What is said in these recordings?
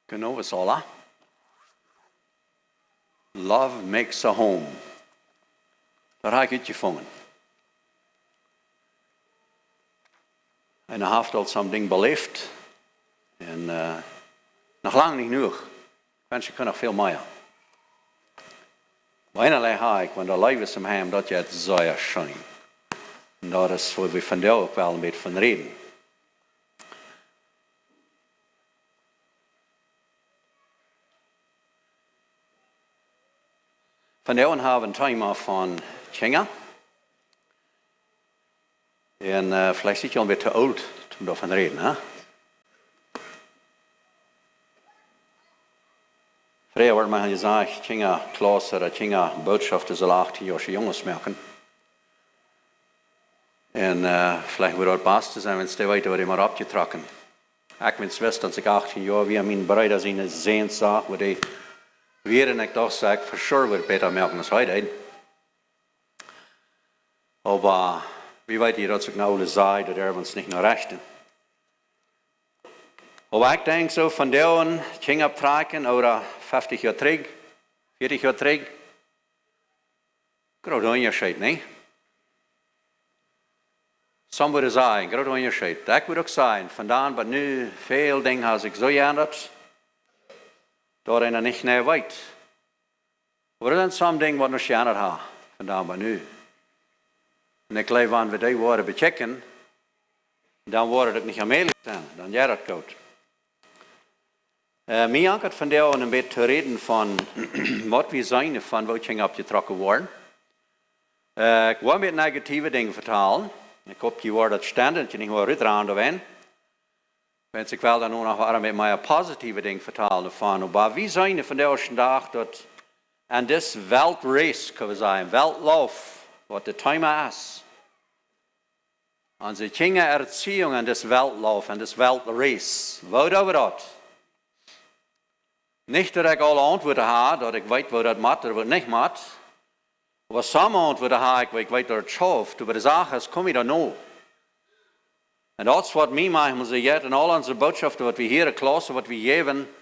Genau is alle. Love makes a home. Daar heb ik uitgevangen. En hij heeft al zo'n ding beleefd. En nog lang niet genoeg. Ik wens je kan nog veel meer. Weinig heb ik, want de leven is hem hem dat je het zeer schijn. En dat is waar we vandaag ook wel een beetje van reden. Vandaag hebben we een thema van Kinga. En vielleicht zit je al een beetje te oud om daarvan te reden. Hè? Vroeger wordt mij gezegd, Kinga Klaassen, dat Kinga boodschappen zal 18-jarige jongens maken. En vielleicht wordt het beste zijn, wenn ze weten wat hij maar opgetrokken. Ik wist dat ik 18 jaar wie mijn bruider zijn zin zag, waar hij weer en ik dacht, zeg, voor sure wordt beter merken als hij. Maar wie weet je dat ik nou alle zei, dat er ons niet naar rechten. Maar ik denk zo van daar ging optrekken, oder 50 jaar terug, 40 jaar terug. Groot onderscheid, nee? Some willen zeggen, groot onderscheid. Dat moet ook zijn, vandaan, maar nu veel dingen als ik zo geänderd, dat ik niet meer weet. Maar er zijn sommige dingen wat nog geänderd hebben, vandaan, maar nu. En ik geloof aan we die woorden bechecken, dan wordt het niet meer staan, dan gaat het goed. Mij had vandaag een beetje te reden van wat we zijn, van wat ging opgetrokken worden. Ik wil met negatieve dingen vertalen. Ik hoop je woord dat staan, dat je niet meer uiteraard bent. Wens ik wel dan ook nog met mij positieve dingen vertalen van. Maar we zijn vandaag dat aan dit weltrace, kunnen we zeggen, Weltlauf, wat de thema is. Onze Kindererziehung aan dit Weltlauf, aan dit Weltrace. Wat over dat? Niet dat ik alle antwoorden heb, dat ik weet wat dat moet, of wat niet moet. Maar sommige antwoorden heb ik weet dat het schaft. Maar de zaak is, kom je daar nou? En dat is wat mij maken ze jet en al onze boodschappen, wat we hier klassen, wat we geven,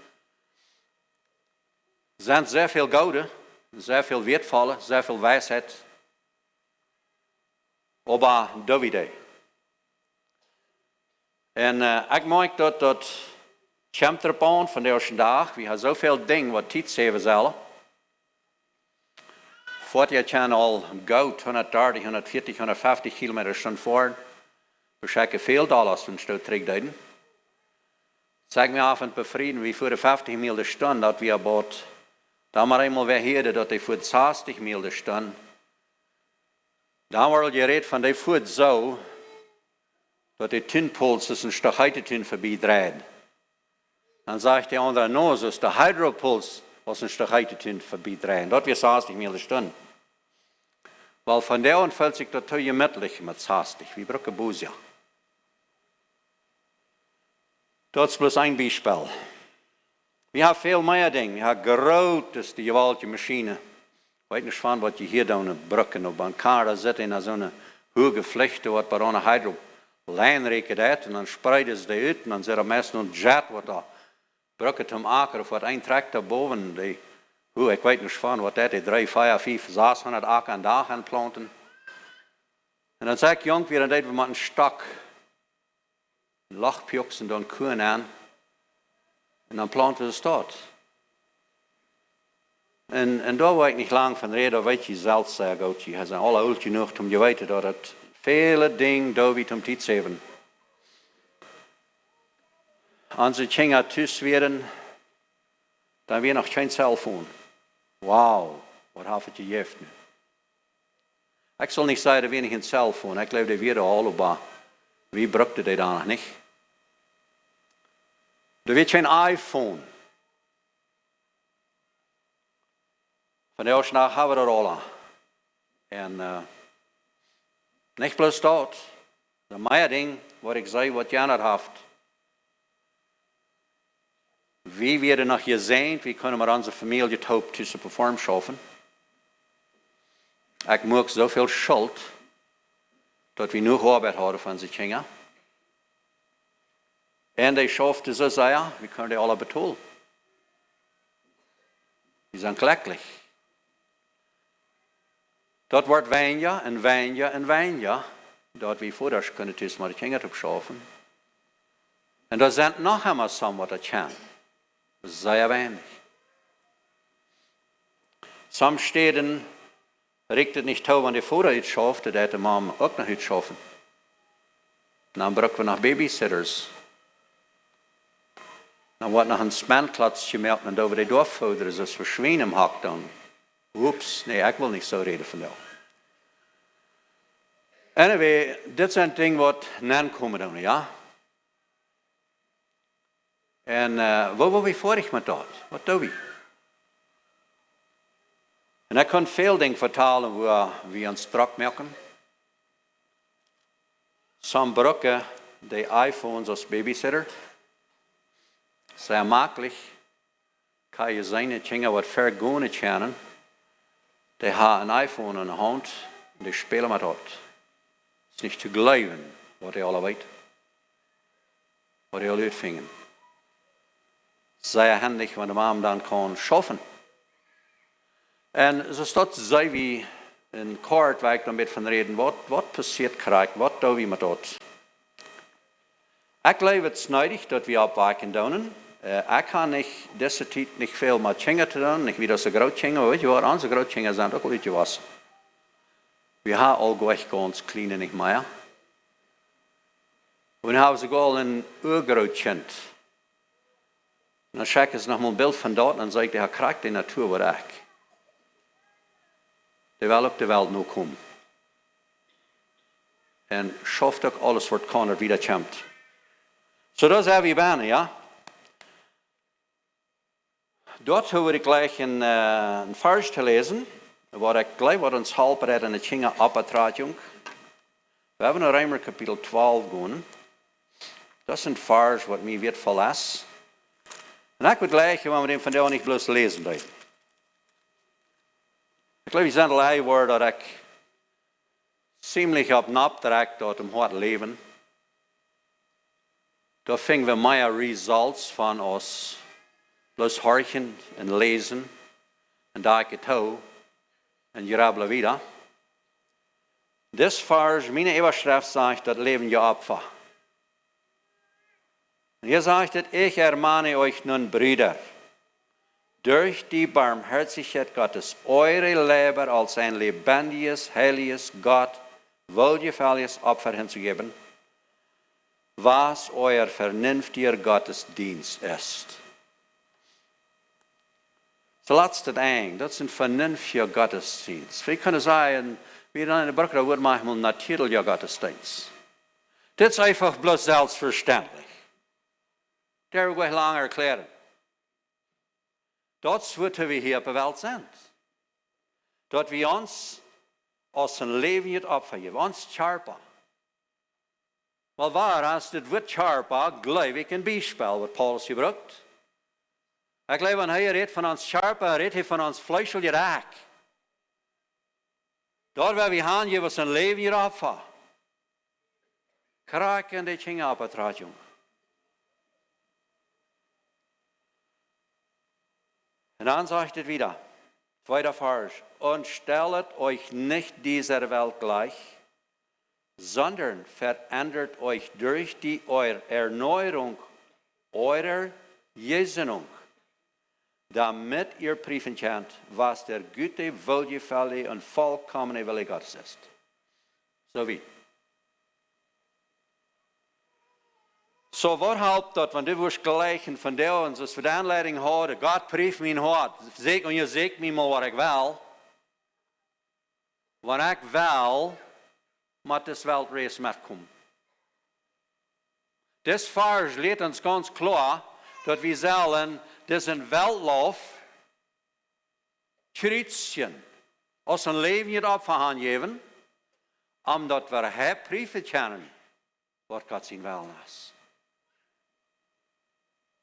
zijn zeer veel gouden, zeer veel wertvolle, zeer veel wijsheid. Maar dat we dat. En ik merk dat komt erop van de eerste dag. We hebben zoveel dingen wat tijd zeven zullen. Voort je kan al goud 130, 140, 150 kilometer staan voor. Bescheiden veel dollars van stoot terugduiden. Zeg me af en bevrienden, wie voor de 50 mil de staan, dat we about, dan maar eenmaal weer heerden dat hij voor de 60 mil de staan. Dan wordt je reed van die voet zo, dat de tunpuls is een stuk heitetuin voorbij draait. Dan zegt de andere, no, dus de hydropuls was een stuk heitetuin voorbij draait. Dat weer 60 mil de staan. Wel, van daar aan voelt zich dat je middelig met 60. Wie brauchen boos. Dat is bloß een bijspel. We hebben veel meer dingen. We hebben grote geweldige machine. Ik weet niet van wat je hier dan bruggen op een kar zit in zo'n hoge vlechten wat bij een hydrolijn rekent uit en dan spreiden ze die uit en dan zit er meestal een jet wat daar bruggen te maken of wat een trekt daarboven. Ik weet niet van wat dat is, 3, 4, 5, 600 akker aan dag aan planten. En dan zeg ik jong weer, dat we met een stok lachpjoks en dan koen aan. En dan planten we de stad. En daar wil ik niet lang van reden, weet je zelf zeer goed. Je zijn alle oud genoeg om je weten dat het vele dingen daar wie om tijd hebben. Als ze Kinga thuis werden, dan weer nog geen cellfoon. Wauw, wat heeft je geeft nu? Ik zal niet zeggen dat we niet een cellfoon, ik geloof dat we al, maar wie brukte dat dan nog niet? Er werd geen iPhone. Van de eerste dag hebben we dat al. En niet plus dat. De meer ding wat ik zei, wat je niet heeft. Wie werden nog gezien, wie kunnen met onze familie het hoop tussen perform schaffen. Ik maak zoveel schuld, dat we nog arbeid hadden van ze Kinga. En die schaften zo zeer, we kunnen die alle betalen. Die zijn glücklich. Dat wordt weniger en weniger en weniger. Dat we voordat kunnen dus maar de kinderen opschaffen. En er zijn nog einmal some wat dat kan. Sehr wenig. Some steden regt het niet toe, wanneer de vader het schafft, dat de mama ook nog het schaffen. Dan brauchen we nog babysitters. Dan wordt nog een spanklats gemerkt en over de doorvoeder is als we schweenen hakt dan. Oeps, nee, ik wil niet zo reden van jou. Anyway, dit zijn dingen wat aankomen doen, ja. En wat wil we vorig met dat? Wat doen we? En ik kan veel dingen vertalen waar we ons druk maken. Some gebruiken de iPhones als babysitter. Sehr makkelijk. Kan je zijn dingen wat vergonnen kennen. Die hebben een iPhone in de hand en die spelen met dat. Het is niet te geloven wat die alle weten. Wat die alle uitvingen. Sehr handig, wanneer de mama dan kan schaffen. En zo staat zij wie in kort waar ik dan met van reden, wat passiert krijgt, wat doen we met dat? Ik geloof het is nodig dat we opwaken doen. Ik kan niet deze tijd niet veel met kinderen te doen, niet wie dat ze groot kinderen, weet je wat, onze groot kinderen zijn ook al uitgewassen. We hebben al gelijk ganz kleine niet meer. We hebben ze al een urgroot kind. En dan checken ze nog maar een beeld van dat en dan zeg ik, hij krijgt de natuur wat ik. Die wil op de wereld nu komen. En schaft ook alles wat kan er wieder komt. Zo dat zijn we bijna, ja. Dort hoor ik gleich een vers te lezen, waar ik gleich wat ons helpen in de Kindererziehung. We hebben naar Römer kapitel 12 gaan. Dat is een vers wat mij weer verlas. En ik wil gleich, wanneer we den vandaag niet bloos lezen blijven. Ik geloof, we zijn al woord dat ik ziemlich op naptrek dat om hard leven. Daar vingen we meer results van ons. Bloos horchen en lezen. En daar ik toe. En jurabelen wieder. Dit vers, mijn overschrift zegt dat leven je opfer. En hier zegt het, ich ermahne euch nun, Brüder, durch die Barmherzigkeit Gottes, eure Leber als ein lebendiges, heiliges, Gott, wohlgefälliges Opfer hinzugeben, was euer vernünftiger Gottesdienst ist. Das letzte Ding, das ist ein vernünftiger Gottesdienst. Wir können sagen, wir in der Brücke wird manchmal ein natürlicher Gottesdienst. Das ist einfach bloß selbstverständlich. Der will ich lange erklären. Das wird wir hier auf der Welt sind. Dass wir uns aus dem Leben nicht opfern, uns scharpen. Weil als das wird scharpen, glaube ich ein Beispiel, was Paulus gebraucht. Ich glaube, wenn er redet von uns scharpen, redet er von uns fleischlichen Rack. Dort, wo wir haben, was ein Leben nicht opfern. Kraken die Kindererziehung. Und dann sagt es wieder, zweiter Vers, und stellt euch nicht dieser Welt gleich, sondern verändert euch durch die Erneuerung eurer Gesinnung, damit ihr prüfen könnt, was der gute, wohlgefällige und vollkommene Wille Gottes ist. So wie. So wat helpt dat, want dit was gelijk van jou, en als we de aanleiding houden, God prieft mijn hart, zeker je zegt me maar wat ik wil. Want ik wil, moet this weltreis metkomen. Dit vers leert ons ganz klar, dat we zullen deze Weltlauf kruisen, als een leven niet op gaan geven, omdat we het prieven kunnen, wat God zijn wil is.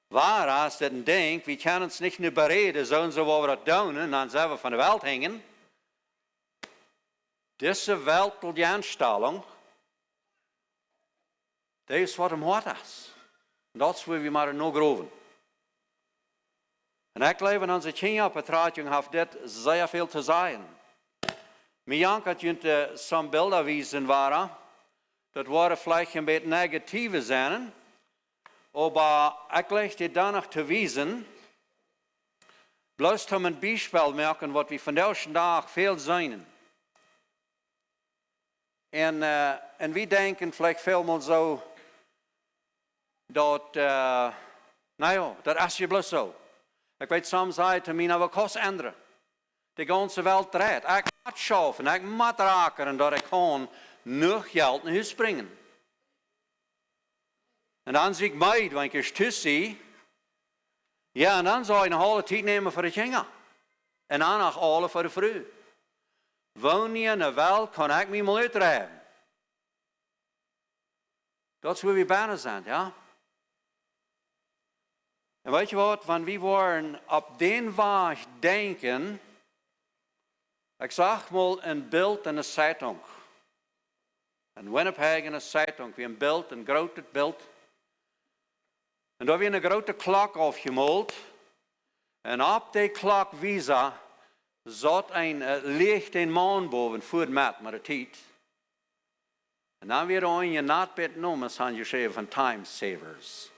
Waar als dat denkt, we kunnen ons niet meer bereden, zo wat we dat doen, en dan zijn we van de wereld hangen. Deze weltelijke aanstelling, dat is wat hem hart is. En dat is waar we maar nog geloven. En ik geloof in onze kindererziehung heeft dit zeer veel te zeggen. Mijn jank had je some beelden wijzen waren. Dat waren vielleicht een beetje negatieve zinnen. Maar ik leg dit dan nog te wijzen. Bloß um een Beispiel merken wat we vandaag veel zijn. En we denken vielleicht veel zo dat, dat is je bloß zo. Ik weet, soms zei te mij, nou, wat kost anderen? De ganze Welt draait. Ik moet schaffen, ik moet raken en dat ik gewoon nog geld naar huis brengen. En dan zie ik mij, wanneer ik thuis zie, ja, en dan zou je een hele tijd nemen voor de kinderen. En dan nog alle voor de vrouw. Woon je in de Welt, kan ik me mal uitrijden. Dat is waar we bijna zijn, ja. En weet je wat, wanneer we waren op den weg denken, ik zag mal een beeld in de Zeitung. In Winnipeg in de Zeitung, wie een beeld, een groot beeld. En daar werd een grote klok afgemalt. En op die klok visa zat een licht in maan boven, voor het met de tijd. En dan werd er je naadbed noemen, zijn geschreven van time savers.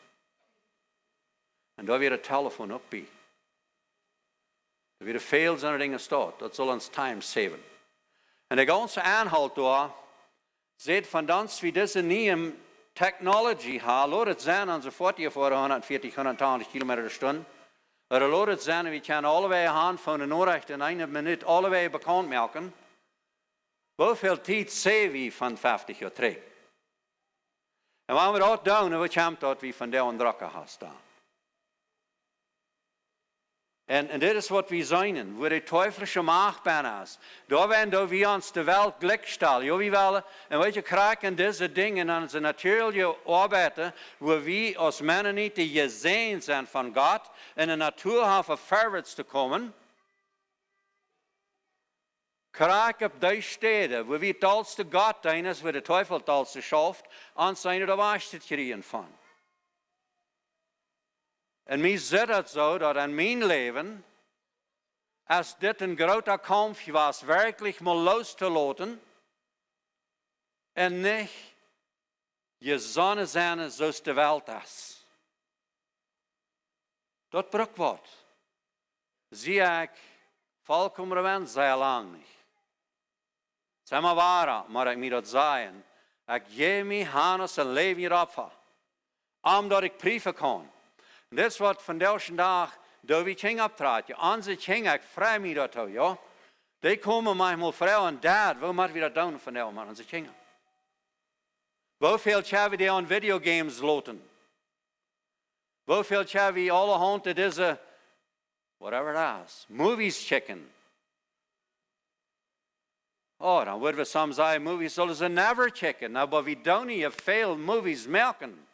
En daar werd het telefoon op bij. Er werden veel zo'n dingen staan, dat zal ons time saven. En de ganze aanhoud daar, zegt van dans wie deze nieuwe technology ha, laat het zijn aan zo'n 40 of 140, 120 km per stunde. Of laat het zijn, we kunnen allebei gaan van de Noorrecht in 1 minuut allebei bekend maken. Hoeveel tijd zijn we van 50 jaar terug? En wanneer we dat doen, dan komt dat we van daar aan drukken gaan staan. En dit is wat we zijn, waar de teuflische macht bijna is. Daar werden we ons de Welt gelijk stellen. Ja, we willen, en weet je, krijgen deze dingen aan onze natuurlijke arbeiden, waar we als mannen niet die gezien zijn van God, in de natuur hebben verwaarts te komen. Krijgen op die steden, waar we het alste God zijn, is waar de teufel het alste schaft, aan zijn er was te krijgen van. En mij zit het zo, dat in mijn leven, als dit een grote kampf was, werkelijk mal los te laten, en niet je zonne zijn zoals de wereld is. Dat bruk wordt. Zie ik volkomen zeer lang niet. Zeg maar waar, maar ik moet dat zeggen. Ik geef me Hannes een leven hierop, omdat ik brieven kan. En dit is wat vandaag door we kinderen optreden. Onze kinderen, ik vraag me dat ook, ja. Die komen manchmal vrouw en dad, hoe moeten we dat doen vandaag met onze kinderen? Hoeveel hebben we die aan videogames laten? Hoeveel hebben we alle handen deze, whatever it is, movies checken? Oh, dan worden we soms zeggen, movies zullen ze never checken. Nou, maar we doen niet veel movies merken.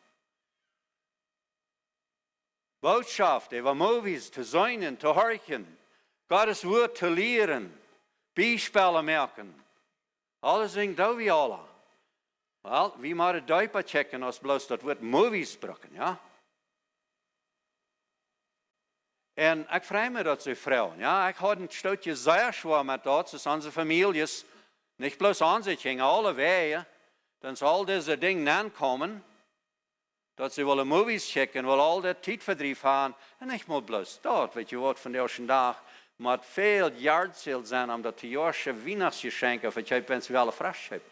Boodschap, over movies te zijn en te horen. Gottes woord te leren. Bijspellen merken. Alles dingen doen we alle. Wel, we moeten duipen checken als bloos dat wordt movies gebruiken, ja. En ik vraag me dat zo vrouwen, ja. Ik had een stukje zeer zwaar met dat, dus onze families, niet bloos onze kinderen, alle wij, dan zal al deze dingen aankomen. Dat ze willen movies checken, wil al dat tijdverdrijf hebben. En niet maar bloos dat, weet je wat, van deze dag moet veel jaardzeel zijn om dat te jaarse Weihnachtsgeschenken voor je mensen wel frisch hebben.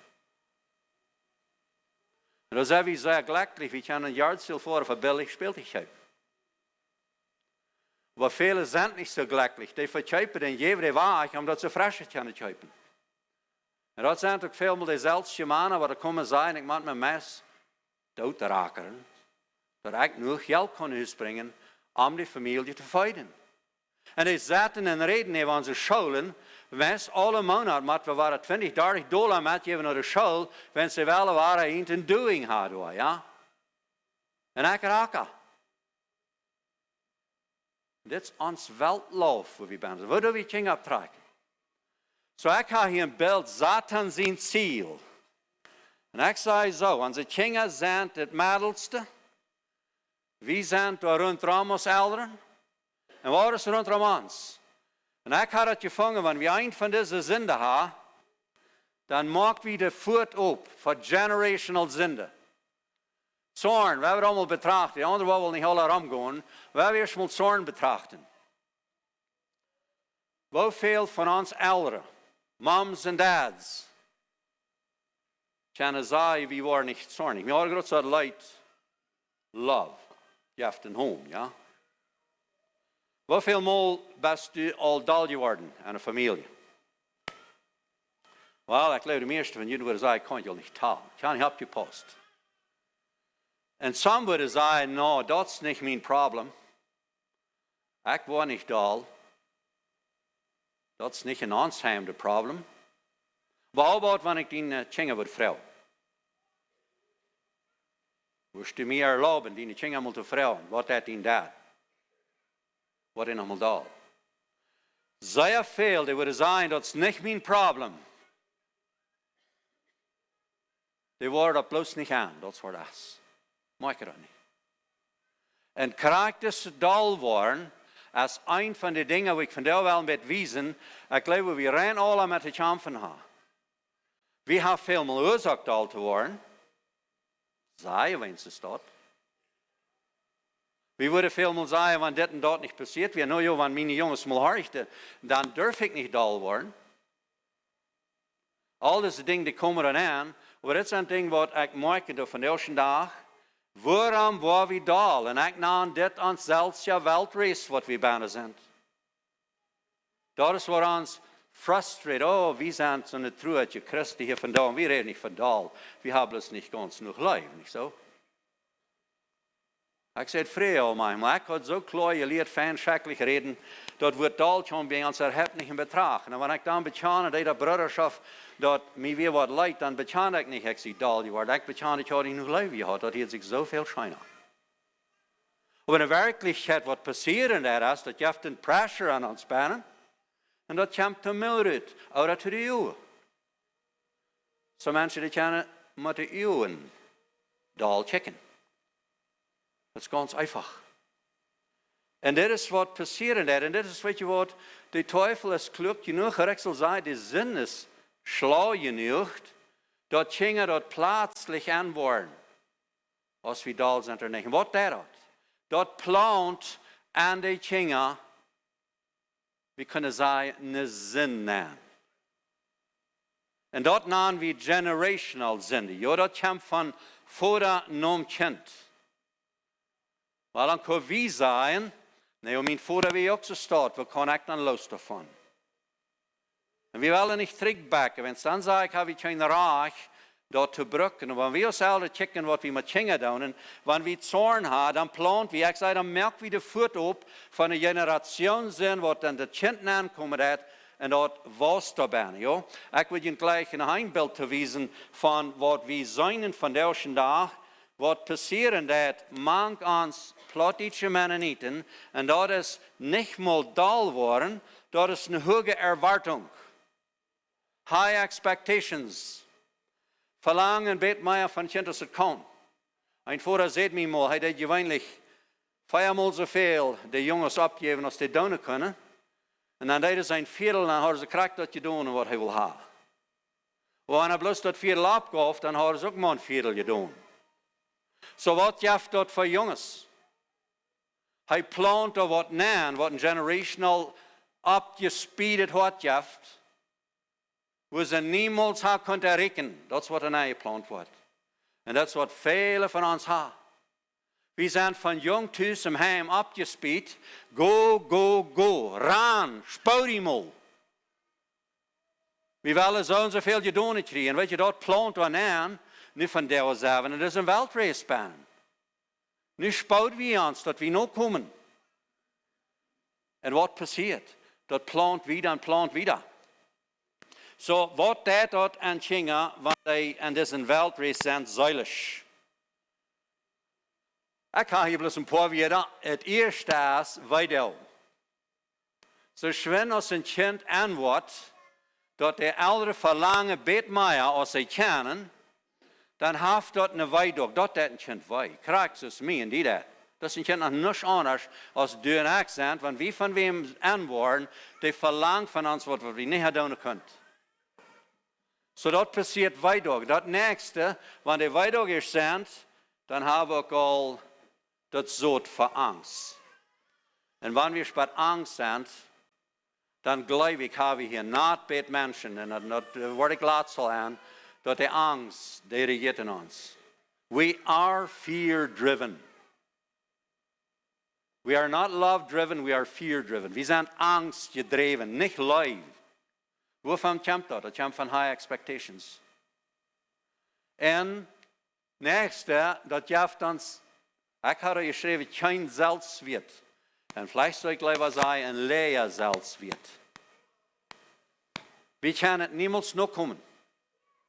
En dan zijn we zeer gelukkig, we kunnen een jaardzeel voor billig speeltjes hebben. Maar velen zijn niet zo gelukkig, die verkopen in jeder waag omdat ze frisch kunnen kopen. En dat zijn ook veel meer dezelfde mannen, waar komen zijn, ik moet mijn mes dood raken. Dat ik nog geld kon uitbrengen om die familie te voeden. En die zaten en reden in onze scholen, wens alle maanden, maar we waren $20, $30 metgeven naar de school, wens ze wel waren iets in doing hadden, ja. En ik raken. Dit is ons Weltlauf, waar we zijn. Waar doen we dingen optrekken? Zo, ik heb hier een beeld, Satan zijn ziel. En ik zei zo, onze kinderen zijn het middelste. We zijn daar rondom ons ouderen. En En wat is rondom ons? En ik had het gevangen, wanneer we een van deze zinden hebben, dan maken we de voet op voor generational zinden. Zorn, we hebben het allemaal betracht. De anderen willen niet alle ramgaan. We hebben eerst mal zorn betrachten. Hoeveel van ons ouderen, moms en dads, kunnen zeggen, we waren niet zornig. We hadden groot zo'n leid, love, je hebt een home, ja? Hoeveel maal best u al dal geworden aan een familie? Wel, ik geloof de meeste van jullie willen zeggen, ik kan je niet talen. Ik kan niet opgepast. En sommigen willen zeggen, nou, dat is niet mijn probleem. Ik word niet dal. Dat is niet een aansheimde probleem. Behalve wanneer ik die tjingen wordt vrouw. Wist je meer erlauben, die tjingen moet vrouwen, wat dat die dat? Wat in allemaal dal. Zeer veel, die willen zeggen, dat is niet mijn probleem. Die worden dat bloos niet aan, dat is wat dat is. Maak je dat niet. En karakters dal worden, als een van de dingen die ik vandaag wel met wijzen, ik geloof we rennen alle met de kampen hebben. We hebben veel meer oorzaak dal te worden. Zij wensen dat. We worden veel meer zeggen, wanneer dit en dat niet passiert. We nou, wanneer mijn jongens mal hartigden, dan durf ik niet dal worden. Al deze dingen die komen dan aan, maar dit is een ding wat ik maak van deze dag. Waarom waren we dal? En ik nam dit ons zelfs weltreis wat we bijna zijn. Dat is wat ons frustreert. Oh, we zijn zo'n truitje Christen hier vandaan. We reden niet van dal. We hebben het niet ganz genoeg leven, niet zo? Ik zei het vrij al maar ik had zo klaar geleerd fijn schrikkelijk reden, dat wordt dal schon bij ons erheblich in betracht. En wanneer ik dan betjane, dat broederschap, dat mij weer wat leidt, dan betjane ik niet, ik zie dal geworden. Ik betjane, ik had niet genoeg leven gehad, dat heeft zich zoveel schijnen. Maar in werkelijkheid wat passeren daar is, dat je hebt een pressure aan ons banen, en dat komt te milde uit de eeuwen. Zo mensen die kennen met de eeuwen dal checken. Dat is ganz einfach. En dit is wat passiert. En dit is weet je wat, de teufel is klug genoeg, ik zal zeggen, de zin is schlau genoeg, dat dingen dat plaatselijk aan worden, als we dal zijn er niet. Wat dat? Dat plant aan de dingen, we kunnen zeggen, een zin aan. En dat namen we generational zin. Ja, dat komt van vader naar kind. Maar dan kunnen we zeggen, nee, mijn vader wie ook zo staat, we kunnen echt dan los davon. En we willen niet terugbacken, want dan zeg ik, heb ik geen recht, dat te brücken. En wanneer we ons zelden checken wat we met dingen doen, en wanneer we zorn hebben, dan plant we, ik zeg, dan merken we de voet op van een generatie zijn, wat dan de kind aankomen heeft, en dat was daarbij. Ja? Ik wil je gleich een beeld te wijzen van wat we zijn van deze dag. Wat passieren dat mank ons plottische Mennonieten, en dat is niet mal dal worden, dat is een hoge erwartung. High expectations. Verlangen bet mij van kind als het kan. Een vader zei mij mal, hij deed gewöhnlich 4-mal zoveel de jongens opgeven als die doen kunnen. En dan deed hij zijn viertel, dan hadden ze krijgt dat je doen wat hij wil hebben. Wanneer hij bloos dat viertel opgaf, dan hadden ze ook maar een viertel gedaan. So wat jeft dat voor jongens? Hij plant er wat na, wat een generational opgespeedet wat jeft, waar ze niemals haar kunt rekenen. Dat is wat een eigen plant wordt. En dat is wat vele van ons hebben. We zijn van jong thuis im heim opgespeed. Go, go, go. Ran, spouw die mal. We willen zo zoveel gedaan krijgen. Weet je, dat plant er na. Nu van der zeven, het is een weltreisbaan. Nu spouwt we ons dat we nog komen. En wat passiert? Dat plant wieder en plant wieder. Zo, wat dat aan dingen, want hij aan deze weltreis zijn zuilig. Ik ga hier bloos een paar weer. Het eerste is, weidel. Zo schwen als een kind aan wordt, dat de ouderen verlangen beet mij als ze kennen, dan heeft dat een weidog, dat een kind wij. Krijgt dus mij en die dat. Dat is nog niets anders als du en ik zijn, want wie van wem aanworden, die verlangt van ons wat we niet doen kunnen. So dat passiert weiter. Dat nächste, wenn die weiter sind, dann haben wir auch das Sod für Angst. Und wenn wir bei Angst sind, dann glaube ich, haben wir hier nicht bei Menschen, und das werde ich laut an, dass die Angst, die regiert in uns. We are fear-driven. We are not love-driven, we are fear-driven. Wir sind angstgedreven, nicht Liebe. Wovon kommt das? Das kommt von high expectations. En nächste, das gibt uns, ich habe geschrieben, kein Selbstwert. Und vielleicht soll ich lieber sagen, ein leer Selbstwert. Wir können niemals noch kommen.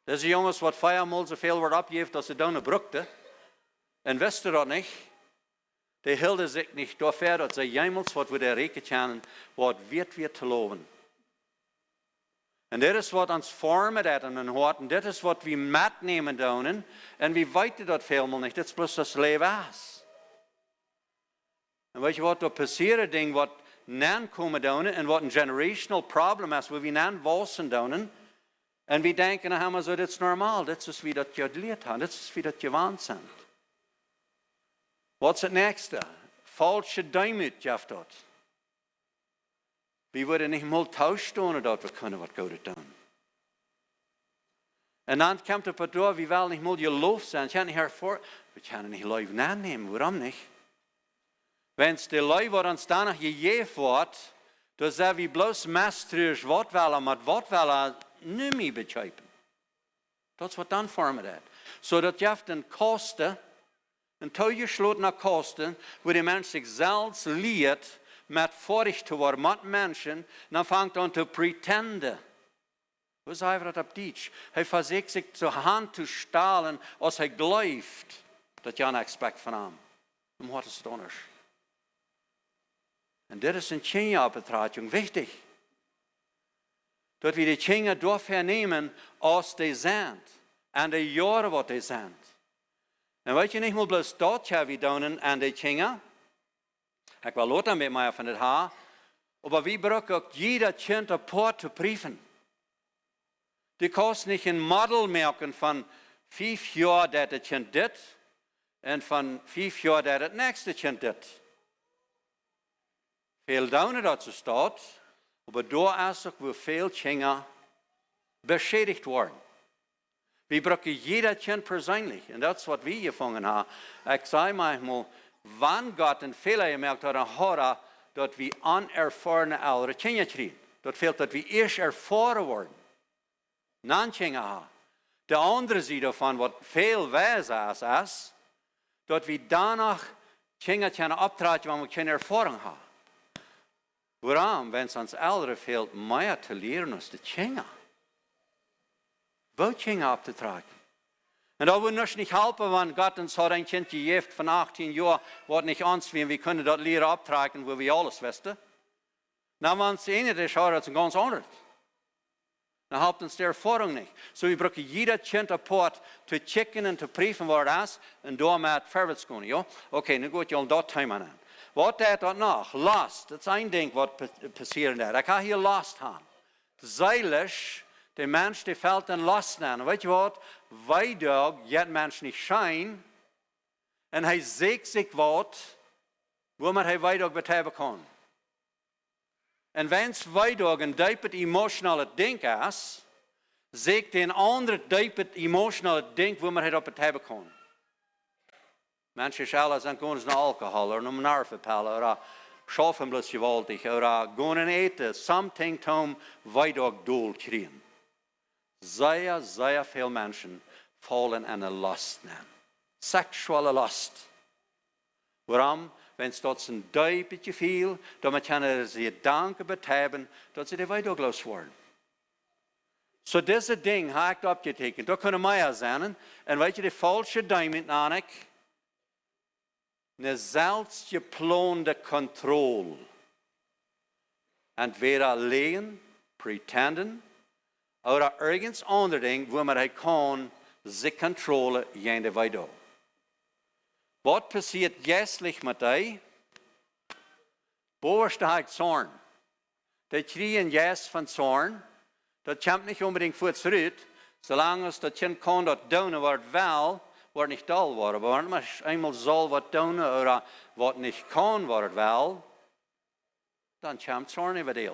Das ist Jungs, was viermal so viel wird abgegeben, dass sie da eine brückte. Und wisst ihr das nicht? Die hielden sich nicht dafür, dass sie jemals was wir erreichen können, was wird wir zu loben. Und das ist, was uns formen hat in den Horten. Das ist, was wir mitnehmen können. Und wir weiten das vielmal nicht. Das ist bloß das Leben ist. Und weißt du, was da passiert, Ding, was nan kommen können und was ein generational Problem ist, wo wir nan wachsen können. Und wir denken, haben wir so, das ist normal. Das ist, wie das gelernt haben. Das ist, wie das gewohnt sind. Was ist das Nächste? Falsche Demut gibt das. Wir würden nicht mal tauschen, ohne dass wir können, was Gott tun. Und dann kommt es durch, wir wollen nicht mal gelobt sein. Wir können nicht Leute annehmen. Warum nicht? Wenn es die Leute, die uns danach gegeben wird, dann sind wir bloß misstrauisch, was wollen, mit was wollen, nicht mehr begreifen. Das ist, was dann formen hat. So, das gibt einen Kosten, einen teuerschlotenen Kosten, wo die Mensch sich selbst lehrt, met vorig te worden met mensen, dan vangt aan te pretenden. Hoe zei dat op Deutsch? Hij versucht zich zur Hand te stalen, als hij gelooft, dat je een expect van hem. En wat is het anders? En dit is een Kindererziehung wichtig. Dat we die Kinder doorvernemen, als die zijn. En de jaren wat die zijn. En weet je niet meer bloß dat ja we doen aan die Kinder? Ik wil later met mij van het haar. Maar we brauchen ook jeder Kind apart te brieven. Die kannst nicht een model merken van 5 jaar dat het kind dit. En van 5 jaar dat het nächste kind dit. Veel daunen dat zo staat. Maar daar is ook waar veel kinderen beschädigt worden. We brauchen jeder Kind persoonlijk. En dat is wat we gevangen hebben. Ik zei manchmal, wann Gott einen Fehler gemerkt hat, hat dass wir unerfahrene ältere Kinder kriegen. Das fehlt, dass wir erst erfahren worden. Dann Kinder haben. Die andere Seite davon, was viel weiser ist, dass wir danach Kinder abtreten, wenn wir keine Erfahrung haben. Warum? Wenn es uns Ältere fehlt, mehr zu lernen als die Kinder. Wo Kinder abzutragen? Und da würde uns nicht helfen, wenn Gott uns hat ein Kind gegeben von 18 Jahren, was nicht uns wie wir können das Lehrer abtragen, wo wir alles wissen. Dann, wenn es eine ist, ist es ganz anders. Dann helpt uns die Erfahrung nicht. So, wir brauchen jeder Kind apart zu checken und zu prüfen, was das ist, und damit vorwärts gehen. Ja? Okay, nu geht ja das Thema an. Was ist das noch? Last. Das ist ein Ding, was passiert. Ich kann hier Last haben. Seilisch. Der Mensch, der fällt in Last an. Und weißt du was? Weiter geht Mensch nicht schein. Und er sieht sich was, wo man weiter betreiben kann. Und wenn es weiter ein deepet emotionales Ding ist, sieht den anderen deepet emotionales Ding, wo man betreiben kann. Manche Schalen sind gewoon naar Alkohol, oder naar Nervenpillen, oder schaffen bloß gewaltig, oder gehen eten, something zum weiter Doel kriegen. Sehr, sehr viele Menschen fallen in eine Lust an. Sexuelle Lust. Warum? Wenn es dort ein bisschen viel, dann können sie Danke betreiben, dass sie die weitergelost werden. So diese Ding habe ich abgetekent. Da können mehr sein. Und weißt du, die falsche Diamond an ich, eine selbstgeplante Kontrolle. Entweder lehen, pretenden, oder irgendwas anderes Ding, wo man kann, sich kontrollen, jene weiter. Was passiert geistlich mit dir? Wo steigt Zorn? Die kriegen Geist von Zorn. Das kommt nicht unbedingt vor zurück. Solange es das Kind kann, das tun, was will, wird nicht doll werden. Aber wenn man einmal soll was tun oder was nicht kann, was will, dann kommt Zorn über dich.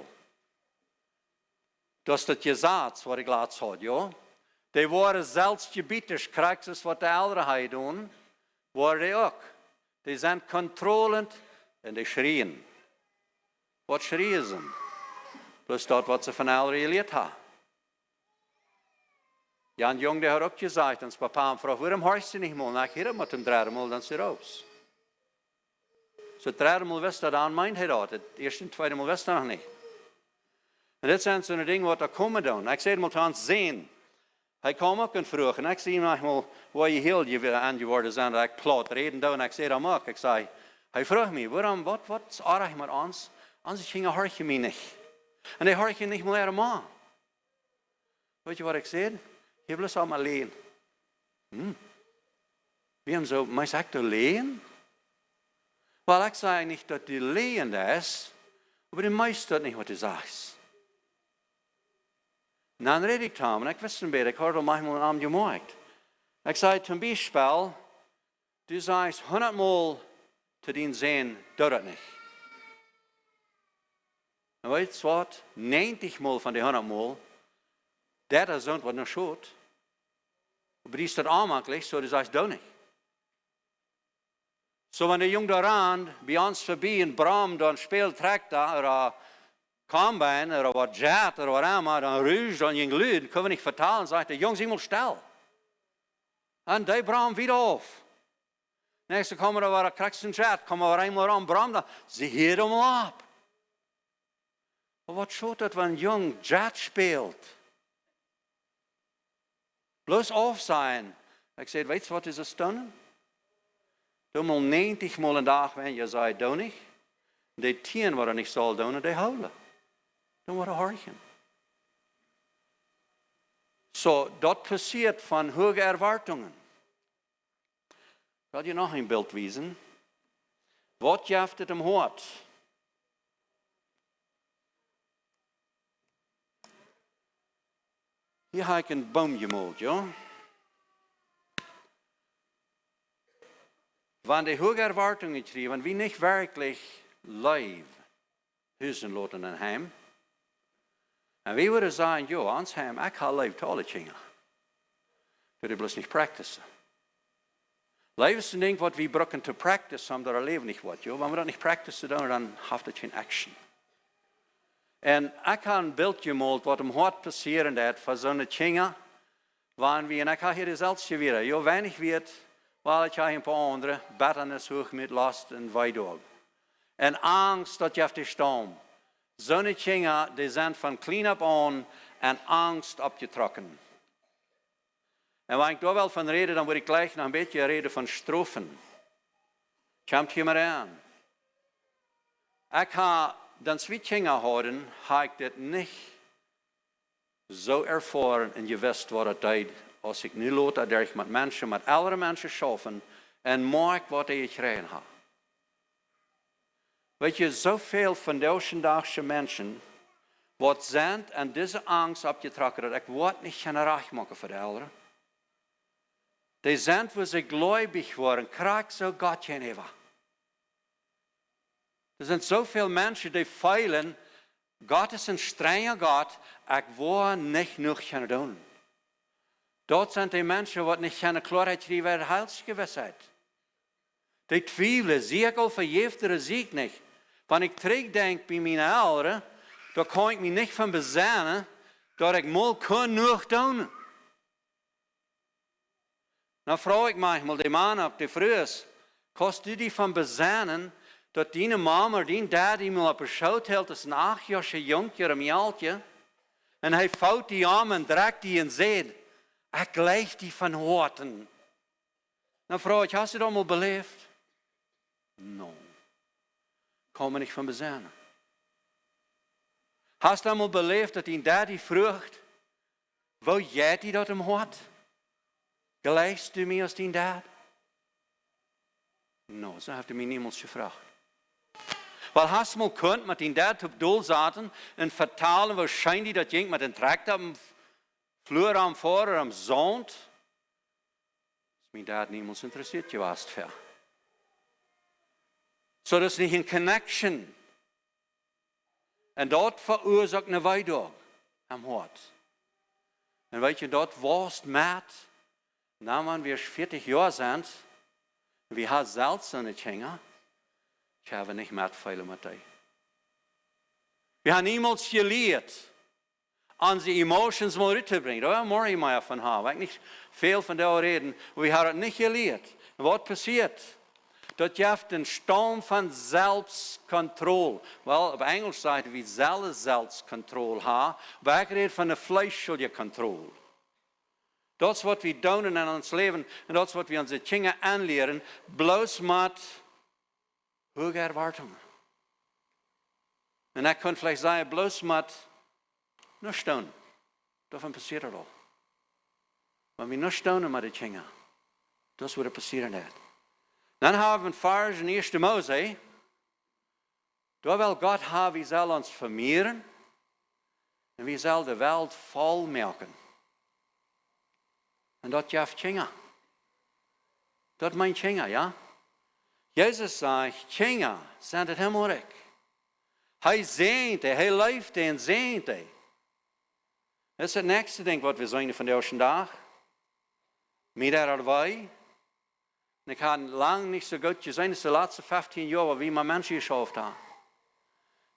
Das ist das Gesetz, was ich laatst hatte, ja. Die waren selbstgebietisch, kriegst es, was die Älteren tun, waren die auch. Die sind kontrollend und die schrien. Was schrien sie? Bloß das, was sie von Älteren gelehrt haben. Jan Jung, der hat auch gesagt, und Papa fragt, warum hörst du nicht mal? Na, ich höre mit dem dritten Mal, dann ist er raus. So, das dritte Mal wisst ihr, dann meint er das. Das erste und zweite Mal wisst ihr noch nicht. Und das sind so eine Dinge, was da kommen dann. Ich sehe mal ans Sehen. Er kam auch und frug, und ich sehe manchmal, wo ich hielt, angeworden sind, ich platt reden da, und ich sehe das auch. Ich sage, er fragt mich, warum, was arg ich mit uns? Andere Kinder horchen mich nicht. Und die horchen nicht mal einmal. Weet je wat ik zei? Je bloß allemaal alleen. Wie so, maar sagt du lehen? Weil ich sage nicht, dass die lehen ist, aber die meisten nicht, was du sagst. Und dann rede ich damit, ich wüsste nicht, ich habe manchmal am gemacht. Ich sage zum Beispiel, du sagst 100 Mal zu den Sehen, das nicht. Und weißt du was? 90 Mal von den 100 Mal, das ist was noch schuld. Aber die ist das anmachlich, so du sagst, das nicht. So wenn der Junge da ran, bei uns vorbei in Bram, dann spielt Traktor oder Combine oder was Jet oder was immer, dann rüßt und ein Glüht, können wir nicht vertalen, sagt der Junge, sie muss still. Und die Bram wieder auf. Nächste kommen wir da, kriegst du einen Jet, kommen wir einmal ran, Bram, da, sie hört mal ab. Aber was schaut das, wenn ein Junge Jet spielt? Bloß auf sein. Ich sage, weißt du, was ist das dann? Du mal 90 Mal am Tag, wenn ihr seid, du nicht. Die Tieren, was nicht soll, tun, die holen. Dann wird horchen. So, das passiert von hohen Erwartungen. Ich will dir noch ein Bild wiesen. Was jaftet im Hort? Hier habe ich einen Baum gemalt, ja? Wenn die hohe Erwartungen kriegen, wenn wir nicht wirklich live husen lassen in Heim, und wir würden sagen, ja, ans Heim, ich kann live tolle Dinge. Wir würden bloß nicht practicen. Live ist ein Ding, was wir brauchen zu practice, haben das Leben nicht was, ja? Wenn wir das nicht practicen, dann hat das keine Action. Und ich habe ein Bild gemalt, was im Hort passieren wird, für so eine Dinge, wenn wir, und ich habe hier das Älteste wieder, ja, wenn ich wird, weil ich habe ein paar andere, Betternis hoch mit Last und Weidog. Und Angst, dass ich auf die Sturm. So eine Dinge, die sind von Cleanup an und Angst abgetrocknet. Und wenn ich da will von rede, dann würde ich gleich noch ein bisschen reden von Strophen. Kommt hier mal an. Ich habe dann zwei Dinge haben, habe ich das nicht so erfahren und gewusst, was das tut, als ich nu lasse, dass ich mit Menschen, mit älteren Menschen schaffen und mag, was ich rein habe. Weet je, zoveel van deze dagse Menschen, wat zijn aan deze Angst abgetrokken, dat ik wat niet kan recht maken voor de ouderen. Die zijn, wo sie gläubig worden, krijg zo Gott geen hebben. Er sind so viele Menschen, die feilen, Gott ist ein strenger Gott, ich will nicht noch doen. Dort sind die Menschen, die nicht keine Klarheit kriegen, über Heilsgewissheit. Die twijfelen, zie ik al vergeeft er Sieg nicht. Wenn ich terugdenk bei meinen Eltern, da kann ich mich nicht von besennen, dass ich mal genug tun. Dann frage ich manchmal die Mann ab, die Frühs, kannst du dich von besennen, dass deine Mama oder dein Daddy mal beschaut hält, dass ein 8-jähriger Junge im Jaltje, und er fällt die Arme und drückt die und sagt, ich gleich die von Horten. Dann frage ich, hast du das mal belebt? No. Kann man nicht von besennen. Hast du einmal belebt, dass dein Daddy fragt, wo geht die dort im Hort? Gleichst du mir als dein Dad? No, so heeft hij mij niemals gevraagd. Wel, hast du mal kunt met die dad op doel zaten en vertalen waarschijnlijk dat je met een tractor am vloer am voren am zond. Is mijn dad niemals interessiert geweest voor. So, dat is niet een connection. En dat veroorzaakt een weidog am hart. En weet je, dat was met, namen wir 40 Jahre sind, wir haben selbst so eine Kinder, ich habe nicht mehr viel mit dir. Wir haben niemals geleerd, unsere Emotions mal rüberzubringen. Da muss ich mal von haben, weil ich nicht viel von da reden. Wir haben es nicht geleerd. Und was passiert? Dat je den Sturm von Selbstkontrolle. Wel, op Engels sagt wie Selbstkontrolle haben. Aber ich rede von der fleischlichen Kontrolle. Das, was wir tun in ons Leben und das, was wir unsere Kinder anlehren, bloß mit hohen Erwartungen. Und ich kann vielleicht sagen, bloß mit nichts tun. Davon passiert das auch. Wenn wir nichts tun mit den Kindern, das würde passieren nicht. Dann haben wir Vers in 1. Mose. Da will Gott haben, wir sollen uns vermehren und wir sollen die Welt voll melken. Und das gibt Kinder. Das meint Kinder, ja? Jesus sagt, Kinder sind het helemaal rijk. Hij zegt, hij leeft en zegt. Dat is het nächste ding wat we zijn van deze dag. Met erbij. En ik had lang niet zo goed gezien, het is de laatste 15 jaar wie mijn mensen geschafft hebben.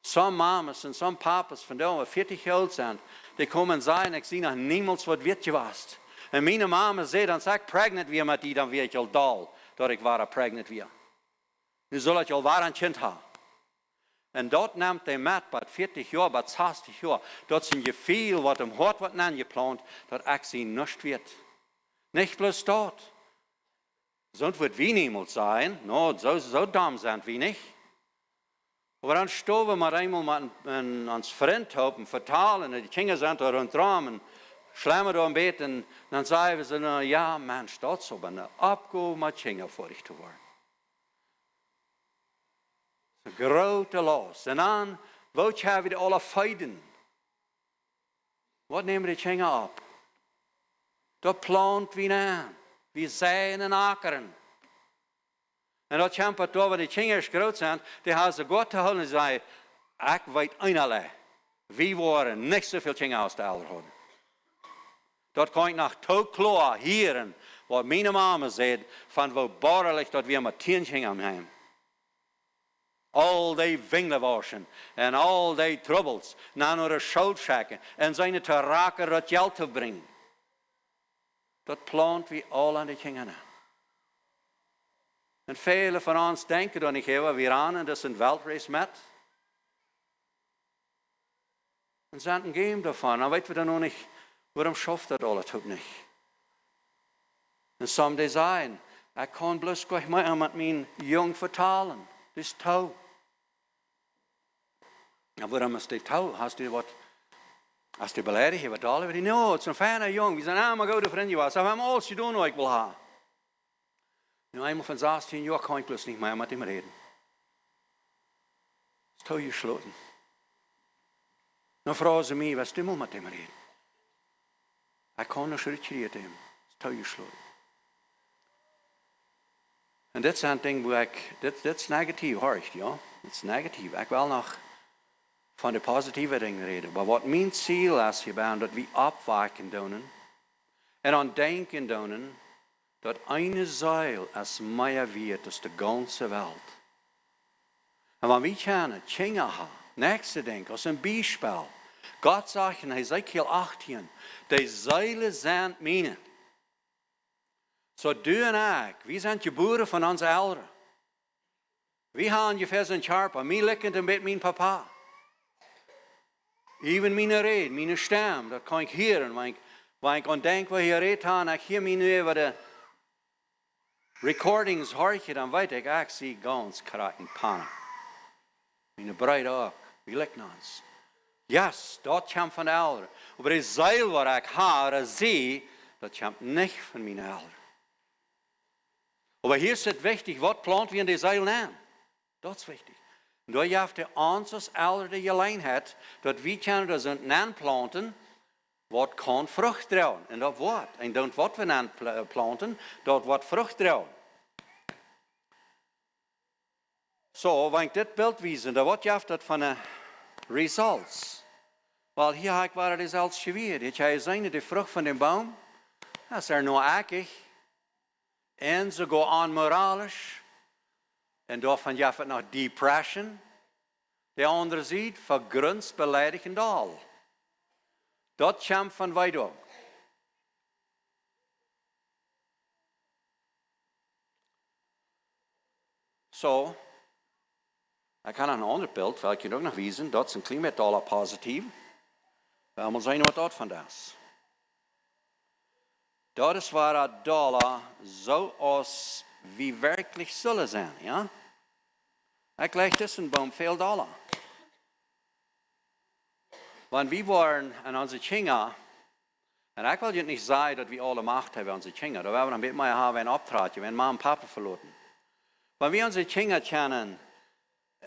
Some mamas en some papas van daar, 40 jaar oud zijn, die komen en zeggen, ik zie nog niemals wat wird geweest. En mijn mama zei, dan zeg ik pregnant weer met die, dan werd je al dol, dat ik waar pregnant weer. Nu zal ik al waar een kind hebben. En dat neemt hij met, bij 40 jaar, bij 60 jaar, dat is een gevoel wat hem hart wordt aangeplant, dat ik zie niets weet. Niet bloß dat. Sonst wird wie niemand sein, no, so dumm sind wir nicht. Aber dann stehen wir mal einmal mit uns Freund und vertalen, die Kinder sind da rundherum und schlemmen da im Bett und dann sagen wir so, ja Mensch, das ist aber eine Abgabe mit Kinder vor dich zu werden. Das ist ein großer Los. Und dann, wo haben wir alle Feiden? Was nehmen wir die Kinder ab? Da plant wir an. Wir säen en akeren. En dat kämpet då, waar die kinderen groot zijn, die hebben ze God te houden en zeggen, ik weet eenerlei. We waren niet zoveel kinderen als de ouderen hadden. Dat kan ik nog te klaar horen, wat mijn mama zei, van hoe borderlijk dat we met 10 kinderen hebben. Al die vingerwaschen en al die troubles, naar de schuld schikken en zijn te raken dat geld te brengen. Dat plant we al aan de kinderen. En velen van ons denken dan niet even weer aan en dat is een weltrace met. En zijn een game daarvan. Dan weten we dan nog niet, waarom schafft dat alles ook niet. En sommigen zeggen, ik kan bloos gleich maar met mijn jong vertalen. Dat is touw. En waarom is dit touw? Hast du wat? Als die beledigen, wat dalen we die? No, het is een fijne jong. We zijn allemaal goede vrienden. We hebben alles gedaan wat ik wil hebben. Nu eenmaal van 16 jaar kan ik plus niet meer met hem reden. Het is touw gesloten. Dan vragen ze mij, wat is met hem reden? Ik kan nog schriftje hem. Het is touw gesloten. En dit zijn dingen waar ik, dit is negatief, hoor ik, ja. Het is negatief. Ik wil nog van de positieve dingen reden. Maar wat mijn ziel is hierbij, dat we opwaken doen en aan denken doen, dat een zeil is meer wird als de ganze Welt. En wanneer we kunnen kinderen hebben, nächste ding, als een bijspel. God zegt in Ezekiel 18, die zeilen zijn mijne. Zo du en ik, we zijn geboren van onze ouderen. We hebben ongeveer zo'n charpa, mij likkend een beetje mijn papa. Even mijn reden, mijn stem, dat kan ik horen. Wanneer ik aan denk wat je redt aan, ik hoor mij nu over de recordings hoor je, dan weet ik zie ganz krak in pannen. Mijn breid ook, we likken ons. Yes, dat komt van de ouderen. Maar het zeil wat ik haar zie, dat komt niet van mijn ouderen. Aber hier ist es wichtig, was plant wir in die Seil an? Das ist wichtig. Und da heeft ons als Eltern die Gelegenheit, dass wir können das anplanten, was kann Frucht trauen. Und das wird. Und dann, was wir anplanten, das wird Frucht trauen. So, wenn ich das Bild wiese, dann wird ja das von den Results. Weil hier habe ich das Results gewählt. Ich habe gesehen, die Frucht von dem Baum, das ist nur eckig. Und sogar unmoralisch. Und davon ja noch Depression. Der andere sieht, vergrunzt, beleidigend all. Das kommt von weit ab. So, ich kann ein anderes Bild, weil ich auch noch wiesen, das ist ein Klimadollar positiv. Wir müssen sehen, was das von das ist. Das war ein Dollar so aus, wie wirklich soll es sein, ja? Ich lege das in Baum viel Dollar. Wenn wir waren an unsere Kinder, und ich will jetzt nicht sagen, dass wir alle Macht haben, unsere Kinder, da werden wir ein bisschen mehr haben, wenn Abtrat, wenn Mama und Papa verloren. Wenn wir unsere Kinder kennen,